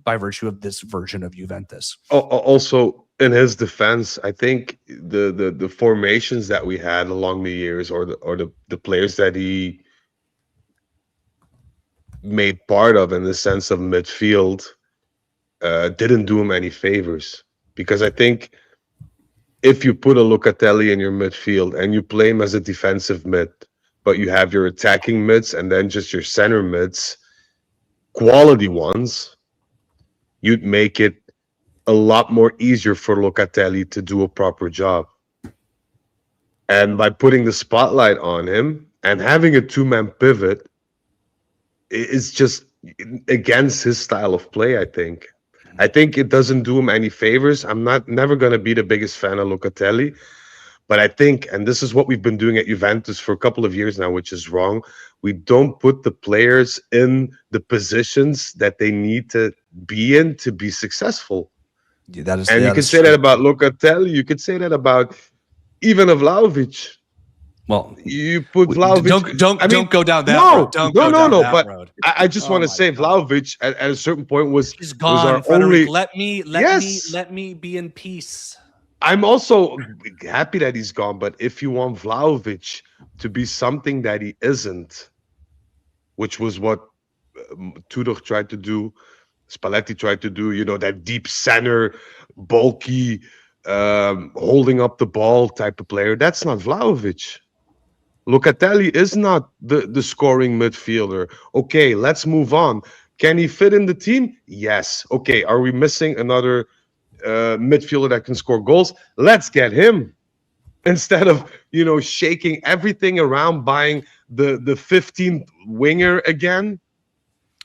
Speaker 2: by virtue of this version of Juventus.
Speaker 4: Also, in his defense, I think the formations that we had along the years, or the players that he made part of in the sense of midfield, didn't do him any favors. Because I think if you put a Locatelli in your midfield and you play him as a defensive mid, but you have your attacking mids and then just your center mids, quality ones, you'd make it a lot more easier for Locatelli to do a proper job. And by putting the spotlight on him and having a two-man pivot, it's just against his style of play, I think. I think it doesn't do him any favors. I'm never going to be the biggest fan of Locatelli. But I think, and this is what we've been doing at Juventus for a couple of years now, which is wrong, we don't put the players in the positions that they need to be in to be successful.
Speaker 2: Yeah, that is,
Speaker 4: And you can say that about Locatelli. You could say that about even of Vlahovic.
Speaker 2: Well,
Speaker 4: You put Vlahovic.
Speaker 2: don't go down that road. Don't go down that
Speaker 4: But
Speaker 2: road.
Speaker 4: I just want to say
Speaker 2: God.
Speaker 4: Vlahovic at a certain point was
Speaker 2: gone,
Speaker 4: our
Speaker 2: Frederick.
Speaker 4: only.
Speaker 2: Let me be in peace.
Speaker 4: I'm also happy that he's gone. But if you want Vlahovic to be something that he isn't, which was what Tudor tried to do, Spalletti tried to do, that deep center, bulky, holding up the ball type of player, that's not Vlahovic. Locatelli is not the scoring midfielder. Okay, let's move on. Can he fit in the team? Yes. Okay, are we missing another midfielder that can score goals? Let's get him. Instead of, shaking everything around, buying the 15th winger again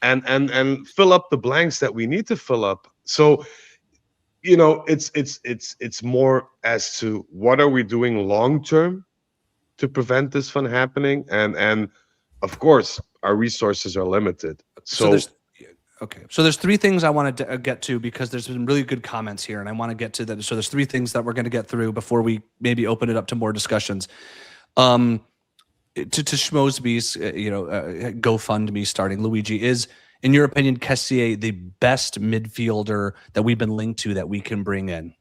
Speaker 4: and fill up the blanks that we need to fill up. So, it's more as to what are we doing long term to prevent this from happening, and of course our resources are limited. So
Speaker 2: there's three things I wanted to get to, because there's been really good comments here, and I want to get to that. So there's three things that we're going to get through before we maybe open it up to more discussions. To Schmosby's GoFundMe starting, Luigi, is, in your opinion, Kessié the best midfielder that we've been linked to that we can bring in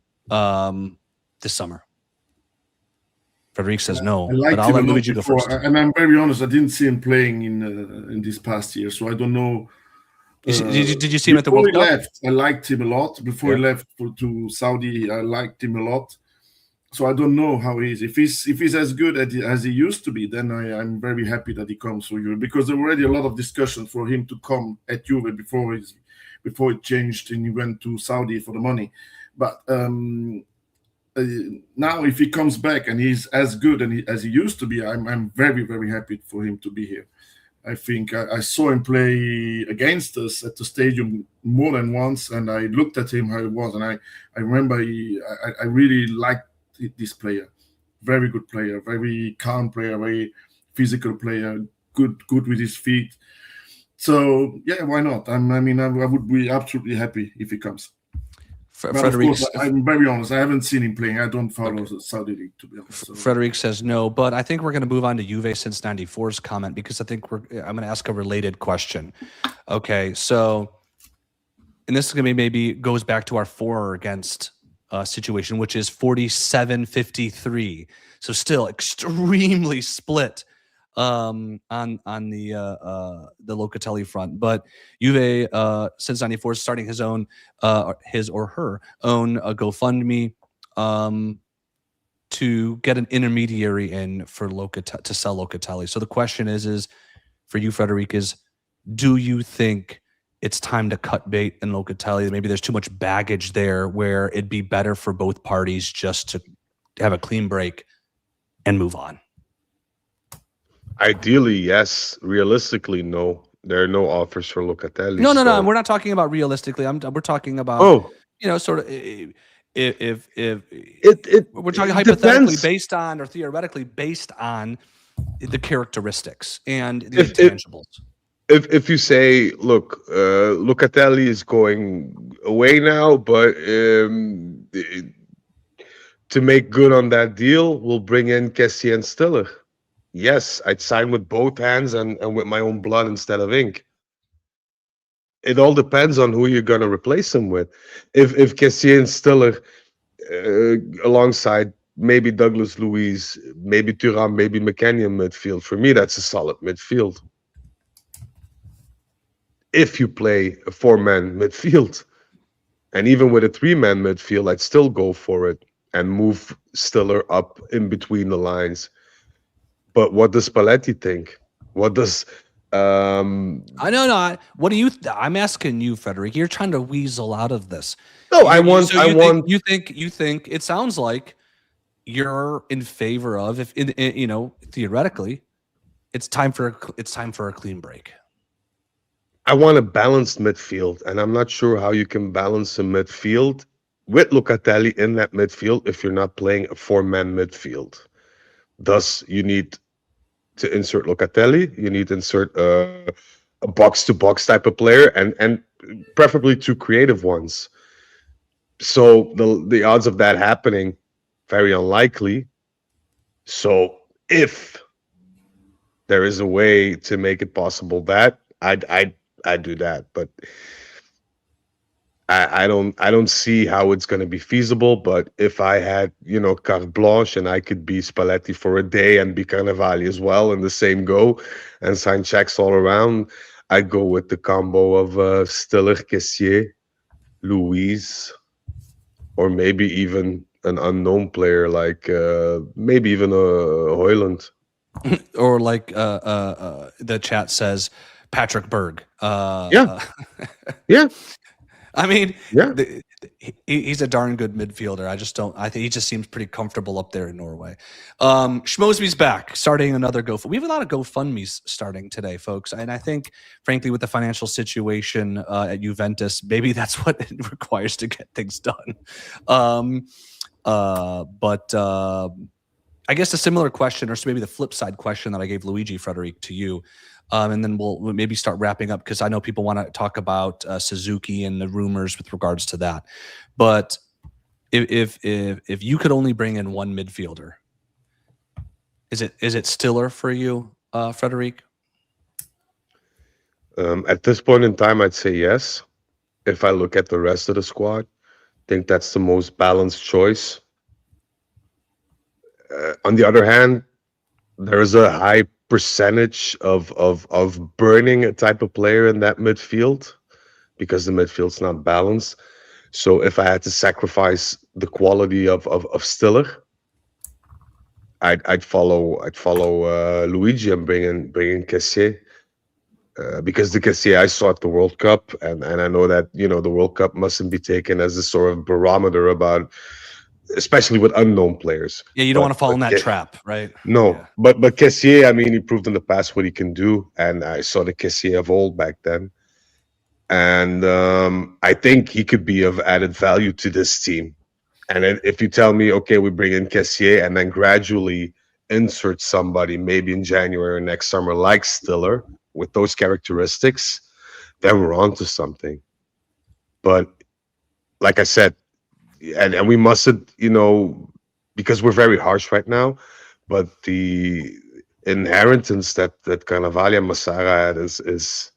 Speaker 2: this summer? Frederic says no, but I'll let Luigi go first.
Speaker 3: And I'm very honest, I didn't see him playing in this past year, so I don't know.
Speaker 2: Did you see him at the World Cup?
Speaker 3: Left, I liked him a lot. Before he left to Saudi, I liked him a lot. So I don't know how he is. If he's as good as he used to be, then I'm very happy that he comes for Juve, because there were already a lot of discussion for him to come at Juve before it changed and he went to Saudi for the money. But now, if he comes back and he's as good as he used to be, I'm very, very happy for him to be here. I think I saw him play against us at the stadium more than once, and I looked at him how he was, and I remember I really liked this player. Very good player, very calm player, very physical player, good with his feet. So yeah, why not? I would be absolutely happy if he comes. Frederic, I'm very honest. I haven't seen him playing. I don't follow the Saudi League, to be honest. So.
Speaker 2: Frederic says no, but I think we're going to move on to Juve since 94's comment, because I think I'm going to ask a related question. Okay, so, and this is going to be maybe goes back to our for or against situation, which is 47-53. So still extremely split on the Locatelli front, but Juve since 94 is starting his own his or her own GoFundMe to get an intermediary in for to sell Locatelli. So the question is for you, Frederic, is do you think it's time to cut bait in Locatelli? Maybe there's too much baggage there where it'd be better for both parties just to have a clean break and move on.
Speaker 4: Ideally, yes. Realistically, no. There are no offers for Locatelli.
Speaker 2: No. We're not talking about realistically. We're talking about sort of if we're talking hypothetically
Speaker 4: depends.
Speaker 2: based on, or theoretically based on, the characteristics and the intangibles.
Speaker 4: If you say, look, Locatelli is going away now, but to make good on that deal, we'll bring in Kessié and Stiller. Yes, I'd sign with both hands and with my own blood instead of ink. It all depends on who you're going to replace him with. If Kessié and Stiller, alongside maybe Douglas Luiz, maybe Thuram, maybe McKennie midfield, for me, that's a solid midfield. If you play a four-man midfield, and even with a three-man midfield, I'd still go for it and move Stiller up in between the lines. But what does Spalletti think? What does
Speaker 2: I don't know. What do you? I'm asking you, Frederic. You're trying to weasel out of this.
Speaker 4: No, You
Speaker 2: think it sounds like you're in favor of, if theoretically, it's time for a clean break.
Speaker 4: I want a balanced midfield, and I'm not sure how you can balance a midfield with Locatelli in that midfield if you're not playing a four-man midfield. Thus, you need to insert Locatelli. You need to insert a box-to-box type of player, and preferably two creative ones. So the odds of that happening, very unlikely. So if there is a way to make it possible that I'd do that, but I don't see how it's going to be feasible. But if I had carte blanche and I could be Spalletti for a day and be Carnevali as well in the same go and sign checks all around, I'd go with the combo of Stiller, Kessier, Louise, or maybe even an unknown player like maybe even a Hoyland.
Speaker 2: Or like the chat says, Patrick Berg.
Speaker 4: Yeah. Yeah.
Speaker 2: I mean,
Speaker 4: Yeah.
Speaker 2: he's a darn good midfielder. I think he just seems pretty comfortable up there in Norway. Schmosby's back, starting another GoFundMe. We have a lot of GoFundMes starting today, folks. And I think, frankly, with the financial situation at Juventus, maybe that's what it requires to get things done. But I guess a similar question, or maybe the flip side question that I gave Luigi Frederic to you, and then we'll maybe start wrapping up because I know people want to talk about Suzuki and the rumors with regards to that. But if you could only bring in one midfielder, is it Stiller for you, Frederic?
Speaker 4: At this point in time, I'd say yes. If I look at the rest of the squad, I think that's the most balanced choice. On the other hand, there is a high percentage of burning a type of player in that midfield because the midfield's not balanced. So if I had to sacrifice the quality of Stiller, I'd follow Luigi and bring in Kessier. Because the Kessier I saw at the World Cup, and I know that the World Cup mustn't be taken as a sort of barometer about, especially with unknown players.
Speaker 2: Yeah, you don't want to fall in that trap, right?
Speaker 4: No,
Speaker 2: Yeah.
Speaker 4: but Kessier, I mean, he proved in the past what he can do, and I saw the Kessier of old back then, and I think he could be of added value to this team. And if you tell me, okay, we bring in Kessier and then gradually insert somebody, maybe in January or next summer, like Stiller, with those characteristics, then we're on to something. But like I said, and we mustn't, because we're very harsh right now, but the inheritance that Carnevali and Massara had is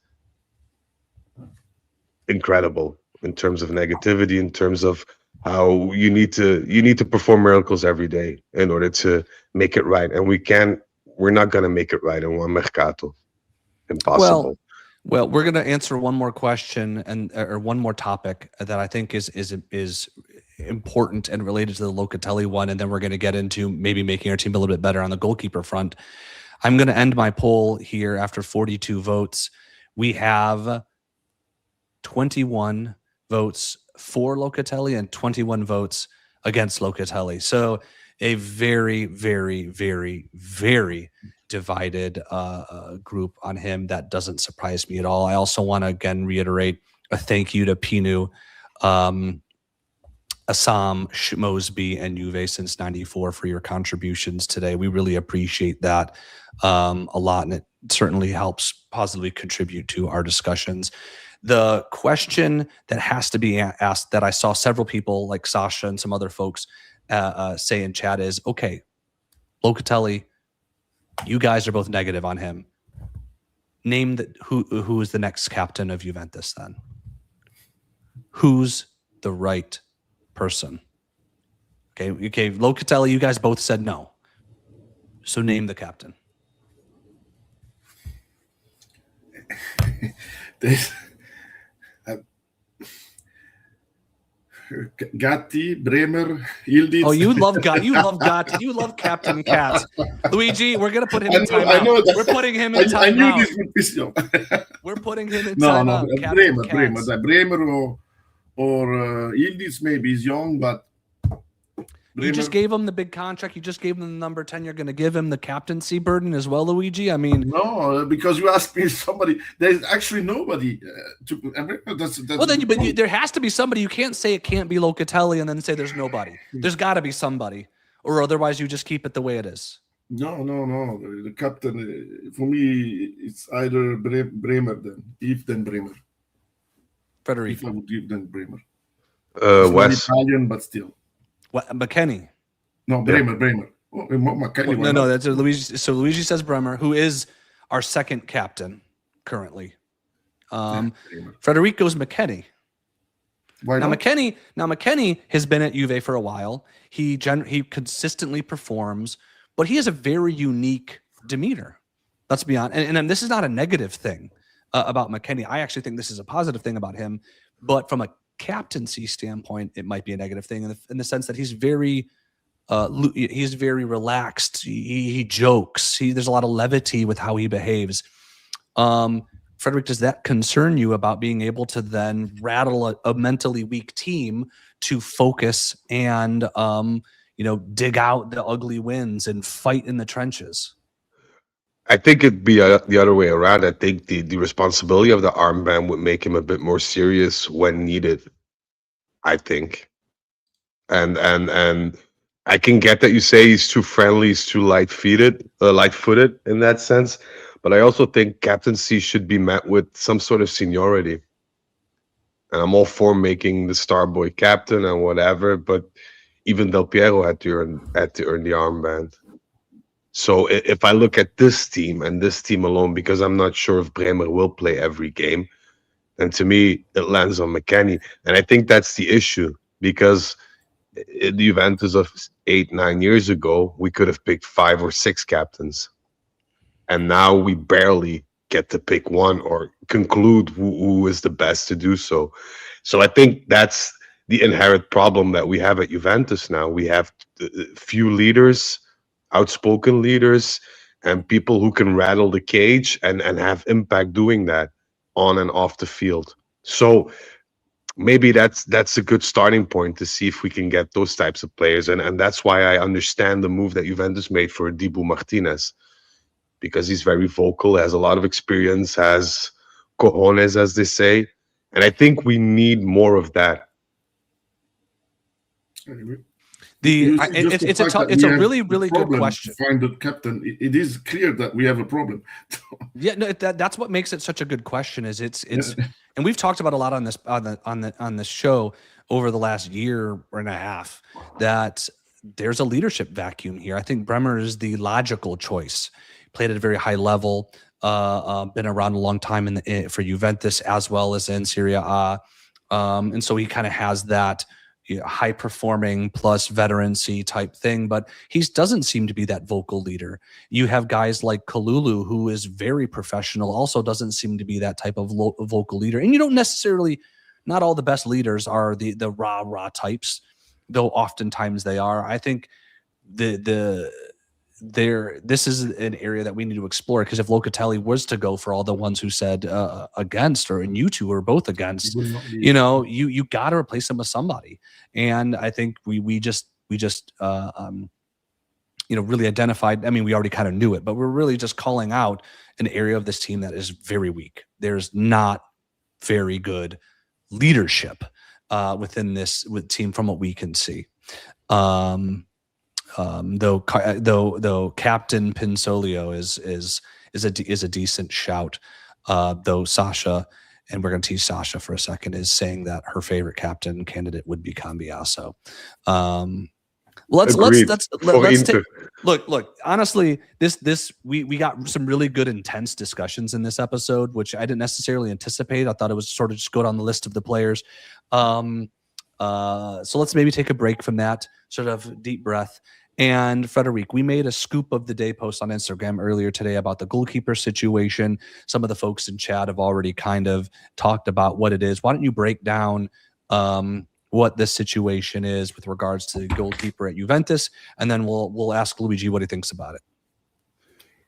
Speaker 4: incredible in terms of negativity, in terms of how you need to perform miracles every day in order to make it right. And we're not going to make it right in one mercato. Impossible.
Speaker 2: Well, we're going to answer one more question or one more topic that I think is important and related to the Locatelli one, and then we're going to get into maybe making our team a little bit better on the goalkeeper front. I'm going to end my poll here after 42 votes. We have 21 votes for Locatelli and 21 votes against Locatelli. So a very, very, very, very divided group on him. That doesn't surprise me at all. I also want to again reiterate a thank you to Pinu, Assam, Mosby, and Juve since '94 for your contributions today. We really appreciate that a lot, and it certainly helps positively contribute to our discussions. The question that has to be asked, that I saw several people like Sasha and some other folks say in chat, is, okay, Locatelli, you guys are both negative on him. Name who is the next captain of Juventus then? Who's the right person? Okay, Locatelli, you guys both said no. So name the captain.
Speaker 3: Gatti, Bremer, Yildiz.
Speaker 2: Oh, you love Gatti. You love Gatti. You love Captain Cat. Luigi, we're going to put him in timeout. We're putting him in timeout. I knew this would piss you off. We're putting him in timeout.
Speaker 3: Bremer or Yildiz maybe is young, but
Speaker 2: you just gave him the big contract. You just gave him the number 10. You're going to give him the captaincy burden as well, Luigi? I mean...
Speaker 3: No, because you asked me somebody. There's actually nobody.
Speaker 2: But there has to be somebody. You can't say it can't be Locatelli and then say there's nobody. There's got to be somebody. Or otherwise you just keep it the way it is.
Speaker 3: No. The captain, for me, it's either Bremer then Bremer.
Speaker 2: Frederic.
Speaker 3: if I would give them Bremer. It's not
Speaker 4: Wes.
Speaker 3: Italian, but still.
Speaker 2: What, McKennie?
Speaker 3: No, Bremer. Oh, McKennie, why
Speaker 2: No,
Speaker 3: not?
Speaker 2: that's Luigi. So Luigi says Bremer, who is our second captain currently.
Speaker 3: Bremer.
Speaker 2: Frederic goes McKennie.
Speaker 3: Why
Speaker 2: Now
Speaker 3: not?
Speaker 2: McKennie has been at Juve for a while. He consistently performs, but he has a very unique demeanor. Let's be honest. And this is not a negative thing about McKennie. I actually think this is a positive thing about him. But from a captaincy standpoint, it might be a negative thing in the sense that he's very relaxed. He jokes. There's a lot of levity with how he behaves. Frederic, does that concern you about being able to then rattle a mentally weak team to focus and dig out the ugly wins and fight in the trenches?
Speaker 4: I think it'd be the other way around. I think the responsibility of the armband would make him a bit more serious when needed. I think, and I can get that you say he's too friendly, he's too light-footed in that sense. But I also think captaincy should be met with some sort of seniority. And I'm all for making the star boy captain and whatever, but even Del Piero had to earn the armband. So if I look at this team and this team alone, because I'm not sure if Bremer will play every game, then to me it lands on McKennie. And I think that's the issue, because the Juventus of 8-9 years ago, we could have picked 5 or 6 captains. And now we barely get to pick one or conclude who is the best to do so. So I think that's the inherent problem that we have at Juventus now. We have few leaders, outspoken leaders, and people who can rattle the cage and have impact doing that on and off the field. So maybe that's a good starting point to see if we can get those types of players. And that's why I understand the move that Juventus made for Dibu Martinez, because he's very vocal, has a lot of experience, has cojones, as they say. And I think we need more of that.
Speaker 2: It's a really good question.
Speaker 3: To find the captain, it is clear that we have a problem.
Speaker 2: Yeah, no, that's what makes it such a good question. Is it's and we've talked about a lot on this show over the last year and a half that there's a leadership vacuum here. I think Bremer is the logical choice. Played at a very high level, been around a long time for Juventus as well as in Serie A, and so he kind of has that high performing plus veterancy type thing, but he doesn't seem to be that vocal leader. You have guys like Kalulu, who is very professional, also doesn't seem to be that type of vocal leader. And you don't necessarily, not all the best leaders are the rah types, though oftentimes they are. I think this is an area that we need to explore, because if Locatelli was to go for all the ones who said against, and you two are both against, you got to replace him with somebody. And I think we just really identified. I mean, we already kind of knew it, but we're really just calling out an area of this team that is very weak. There's not very good leadership within this team from what we can see. Though Captain Pinsolio is a decent shout. Though Sasha, and we're going to tease Sasha for a second, is saying that her favorite captain candidate would be Cambiaso. Let's take, look. Honestly, we got some really good intense discussions in this episode, which I didn't necessarily anticipate. I thought it was sort of just go down the list of the players. So let's maybe take a break from that, sort of deep breath. And Frederic, we made a scoop of the day post on Instagram earlier today about the goalkeeper situation. Some of the folks in chat have already kind of talked about what it is. Why don't you break down what this situation is with regards to the goalkeeper at Juventus, and then we'll ask Luigi what he thinks about it.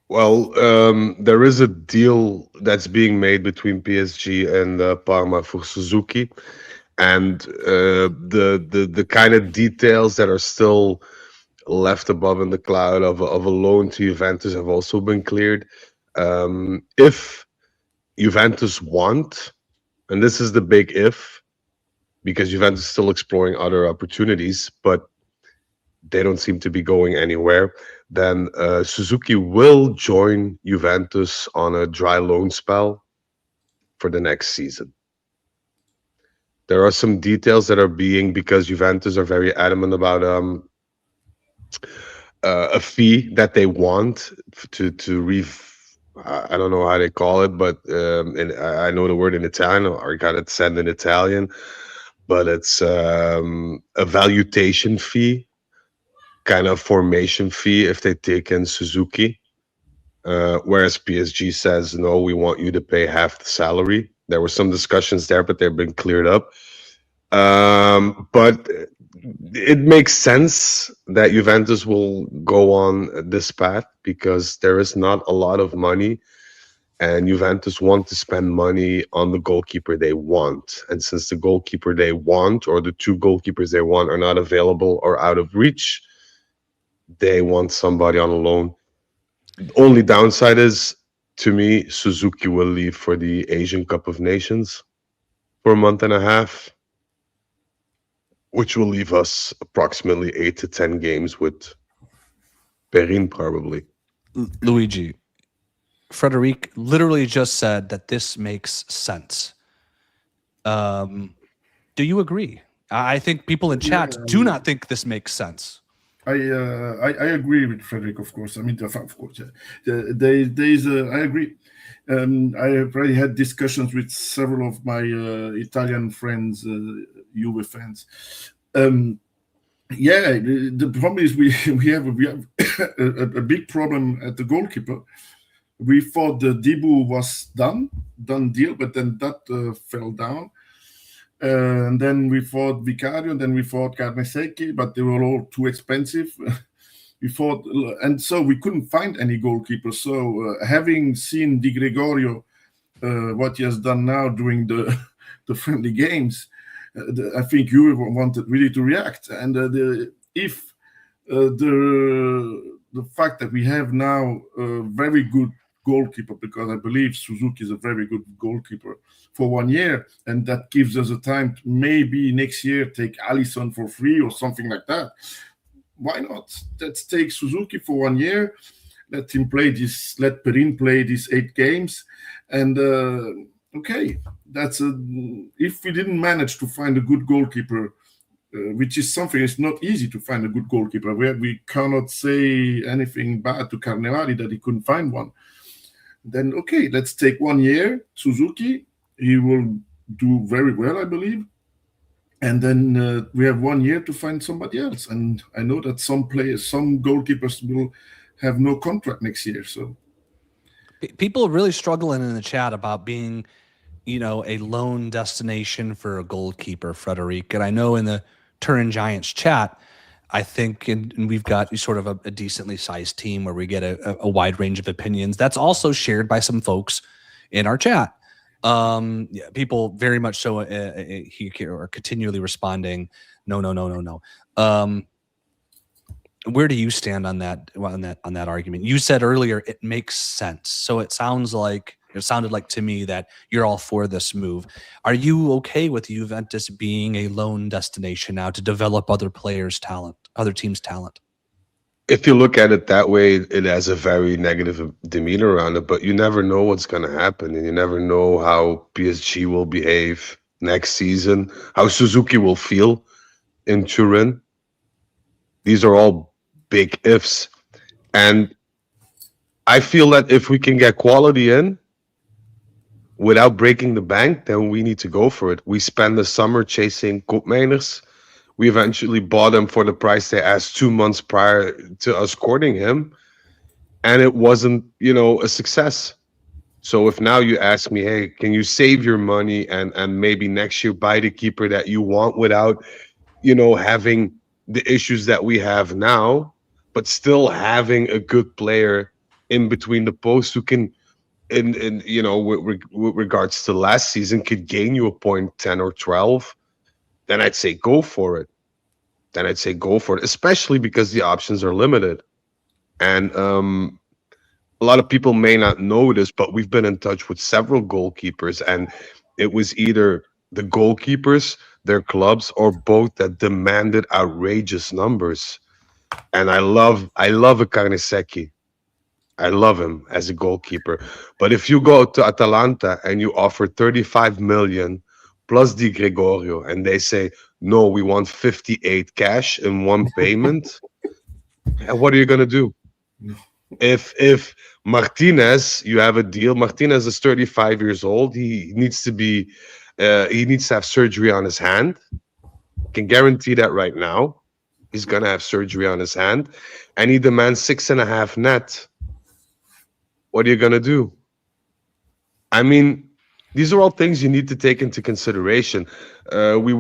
Speaker 4: Well, there is a deal that's being made between PSG and Parma for Suzuki, and the kind of details that are still left above in the cloud of a loan to Juventus have also been cleared. If Juventus want, and this is the big if, because Juventus is still exploring other opportunities, but they don't seem to be going anywhere, then Suzuki will join Juventus on a dry loan spell for the next season. There are some details that are being, because Juventus are very adamant about a fee that they want I don't know how they call it, but and I know the word in Italian, or I got it said in Italian, but it's a valuation fee, kind of formation fee if they take in Suzuki. Whereas PSG says, no, we want you to pay half the salary. There were some discussions there, but they've been cleared up. But it makes sense that Juventus will go on this path because there is not a lot of money, and Juventus want to spend money on the goalkeeper they want. And since the goalkeeper they want, or the two goalkeepers they want, are not available or out of reach, they want somebody on a loan. The only downside is, to me, Suzuki will leave for the Asian Cup of Nations for a month and a half, which will leave us approximately 8 to 10 games with Perin, probably.
Speaker 2: Luigi, Frederic literally just said that this makes sense. Do you agree? I think people in chat do not think this makes sense.
Speaker 3: I agree with Frederick, of course. I mean, of course, I agree. I have already had discussions with several of my Italian friends, Juve fans. The problem is we have a big problem at the goalkeeper. We thought the Dibu was done deal, but then that fell down. And then we thought Vicario, and then we thought Carnesecchi, but they were all too expensive. And so we couldn't find any goalkeeper. So having seen Di Gregorio, what he has done now during the friendly games, I think you wanted really to react. And the fact that we have now a very good goalkeeper, because I believe Suzuki is a very good goalkeeper, for 1 year, and that gives us a time to maybe next year take Alisson for free or something like that. Why not? Let's take Suzuki for 1 year, let Perin play these 8 games, and okay, that's if we didn't manage to find a good goalkeeper, which is something, it's not easy to find a good goalkeeper. We cannot say anything bad to Carnevali that he couldn't find one. Then okay, let's take 1 year, Suzuki. He will do very well, I believe. And then we have 1 year to find somebody else. And I know that some goalkeepers will have no contract next year. So
Speaker 2: people are really struggling in the chat about being, a lone destination for a goalkeeper, Frederic. And I know in the Turin Giants chat, I think, and we've got sort of a decently sized team where we get a wide range of opinions. That's also shared by some folks in our chat. People very much so are continually responding. No. Where do you stand on that argument? You said earlier it makes sense. So it sounded like to me that you're all for this move. Are you okay with Juventus being a lone destination now to develop other players' talent, other teams' talent?
Speaker 4: If you look at it that way, it has a very negative demeanor around it, but you never know what's going to happen, and you never know how PSG will behave next season, how Suzuki will feel in Turin. These are all big ifs. And I feel that if we can get quality in without breaking the bank, then we need to go for it. We spend the summer chasing Koopmeiners. We eventually bought him for the price they asked 2 months prior to us courting him, and it wasn't, a success. So if now you ask me, hey, can you save your money and maybe next year buy the keeper that you want without, having the issues that we have now, but still having a good player in between the posts who can, with regards to last season, could gain you a point 10 or 12, then I'd say go for it. Especially because the options are limited. And a lot of people may not know this, but we've been in touch with several goalkeepers, and it was either the goalkeepers, their clubs, or both that demanded outrageous numbers. And I love a Carnesecchi. I love him as a goalkeeper. But if you go to Atalanta and you offer 35 million plus Di Gregorio, and they say, no, we want 58 cash in one payment, and what are you going to do?
Speaker 3: No.
Speaker 4: If Martinez, you have a deal. Martinez is 35 years old. He needs to have surgery on his hand. Can guarantee that right now. He's gonna have surgery on his hand, and he demands 6.5 net. What are you gonna do? I mean, these are all things you need to take into consideration. We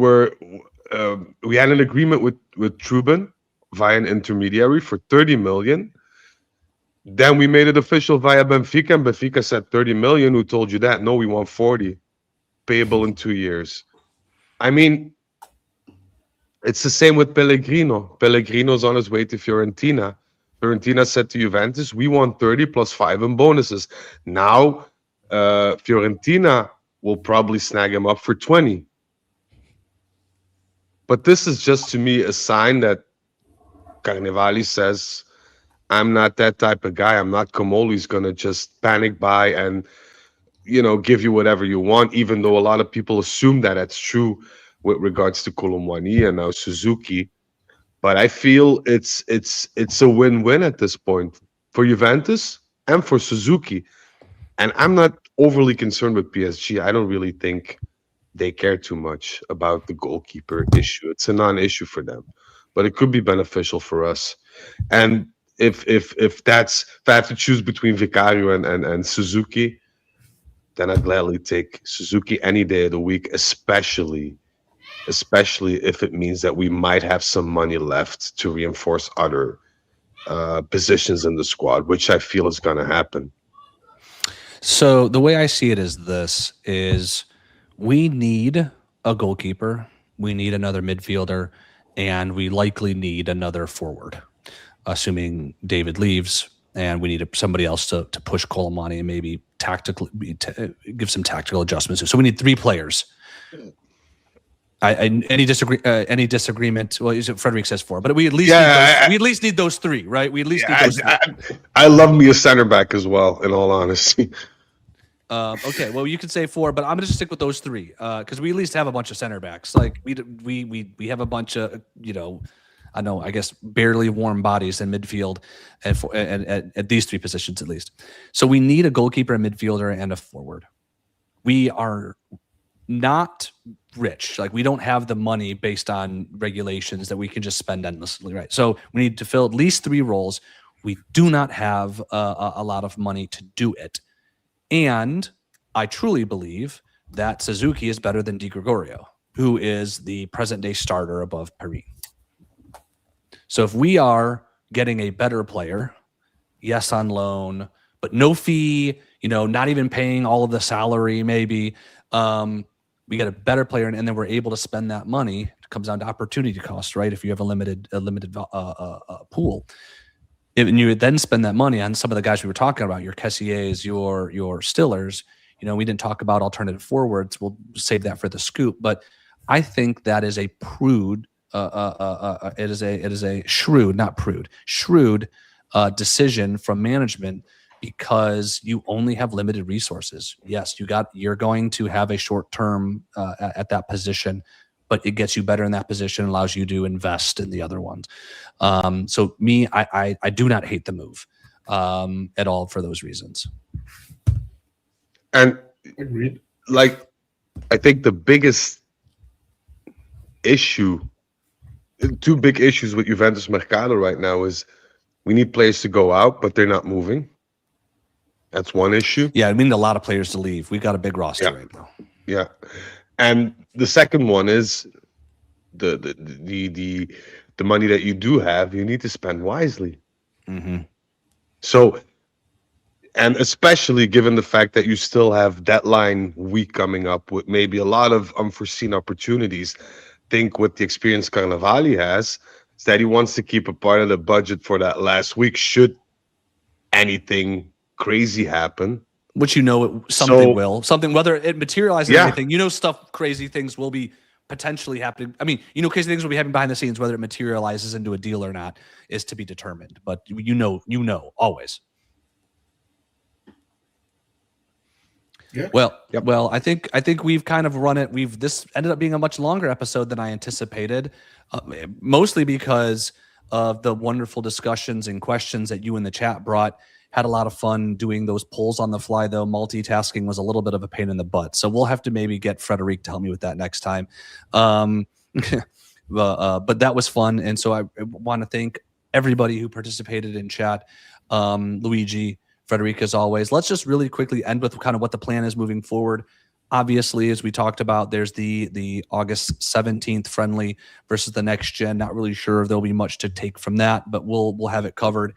Speaker 4: had an agreement with Trubin via an intermediary for 30 million. Then we made it official via Benfica, and Benfica said 30 million. Who told you that? No, we want 40, payable in 2 years. I mean, it's the same with Pellegrino. Pellegrino's on his way to Fiorentina. Fiorentina said to Juventus, we want 30 plus 5 in bonuses. Now, Fiorentina will probably snag him up for 20. But this is just, to me, a sign that Carnevali says, I'm not that type of guy. I'm not Comoli's going to just panic buy and, give you whatever you want, even though a lot of people assume that that's true with regards to Colomwani and now Suzuki. But I feel it's a win-win at this point for Juventus and for Suzuki. And I'm not overly concerned with PSG. I don't really think they care too much about the goalkeeper issue. It's a non-issue for them, but it could be beneficial for us. And if I have to choose between Vicario and Suzuki, then I'd gladly take Suzuki any day of the week, especially if it means that we might have some money left to reinforce other positions in the squad, which I feel is going to happen.
Speaker 2: So the way I see it is we need a goalkeeper, we need another midfielder, and we likely need another forward, assuming David leaves, and we need somebody else to push Colomani and maybe tactically give some tactical adjustments. So we need 3 players. Any disagreement? Well, Frederick says 4, but we at least need those 3, right? We at least need those 3.
Speaker 4: I love me a center back as well, in all honesty.
Speaker 2: Okay, well, you could say 4, but I'm gonna just stick with those 3 because we at least have a bunch of center backs. Like we have a bunch of I guess barely warm bodies in midfield and at these 3 positions at least. So we need a goalkeeper, a midfielder, and a forward. We are not rich. Like, we don't have the money based on regulations that we can just spend endlessly, right? So we need to fill at least 3 roles. We do not have a lot of money to do it. And I truly believe that Suzuki is better than Di Gregorio, who is the present-day starter above Perrin. So if we are getting a better player, yes, on loan, but no fee, not even paying all of the salary, maybe, we get a better player, and then we're able to spend that money. It comes down to opportunity cost, right? If you have a limited pool, and you then spend that money on some of the guys we were talking about, your Kessiers, your Stillers. We didn't talk about alternative forwards. We'll save that for the scoop. But I think that is a prude. It is a shrewd, not prude, shrewd decision from management, because you only have limited resources. Yes, you're going to have a short term at that position, but it gets you better in that position, allows you to invest in the other ones. So I do not hate the move at all for those reasons.
Speaker 4: And
Speaker 3: Agreed.
Speaker 4: I think the biggest issue, 2 big issues with Juventus Mercado right now is we need players to go out, but they're not moving. That's one issue.
Speaker 2: Yeah, I mean, a lot of players to leave. We've got a big roster right now.
Speaker 4: Yeah, and the second one is the money that you do have, you need to spend wisely.
Speaker 2: Mm-hmm.
Speaker 4: So, and especially given the fact that you still have deadline week coming up with maybe a lot of unforeseen opportunities, think what the experience Carnevali has is that he wants to keep a part of the budget for that last week should anything crazy happen.
Speaker 2: Which something, whether it materializes anything, crazy things will be potentially happening. I mean, crazy things will be happening behind the scenes. Whether it materializes into a deal or not is to be determined. But always.
Speaker 3: Yeah.
Speaker 2: Well, I think we've kind of run it. This ended up being a much longer episode than I anticipated, mostly because of the wonderful discussions and questions that you in the chat brought. Had a lot of fun doing those polls on the fly, though. Multitasking was a little bit of a pain in the butt, so we'll have to maybe get Frederic to help me with that next time. But that was fun, and so I want to thank everybody who participated in chat. Luigi, Frederic, as always. Let's just really quickly end with kind of what the plan is moving forward. Obviously, as we talked about, there's the August 17th friendly versus the next gen. Not really sure if there'll be much to take from that, but we'll have it covered.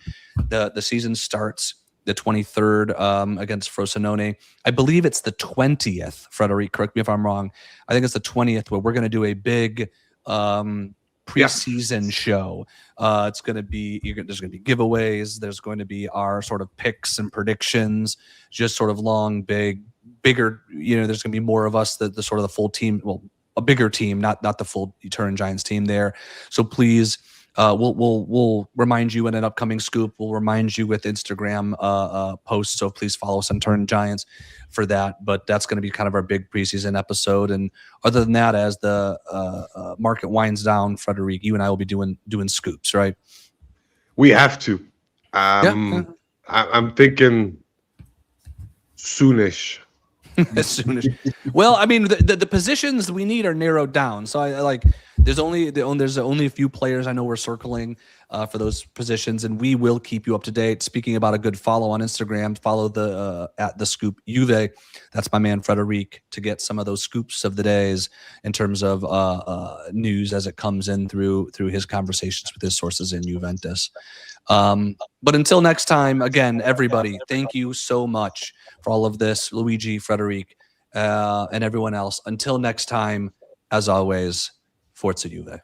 Speaker 2: The season starts the 23rd against Frosinone. I believe it's the 20th. Frederic, correct me if I'm wrong. I think it's the 20th where we're going to do a big preseason show. It's going to be there's going to be giveaways. There's going to be our sort of picks and predictions. Just sort of long, bigger. There's going to be more of us. The sort of the full team. Well, a bigger team, not the full Turin Giants team there. So please, we'll remind you in an upcoming scoop. We'll remind you with Instagram posts. So please follow us on Turin Giants for that. But that's going to be kind of our big preseason episode. And other than that, as the market winds down, Frederic, you and I will be doing scoops, right?
Speaker 4: We have to. I'm thinking soonish.
Speaker 2: As soon as, well, I mean, the positions we need are narrowed down. So I like there's only a few players I know we're circling for those positions, and we will keep you up to date. Speaking about a good follow on Instagram, follow the at the Scoop Juve. That's my man Frederic, to get some of those scoops of the days in terms of news as it comes in through his conversations with his sources in Juventus. But until next time, again, everybody, thank you so much for all of this, Luigi, Frederic, and everyone else. Until next time, as always, Forza Juve.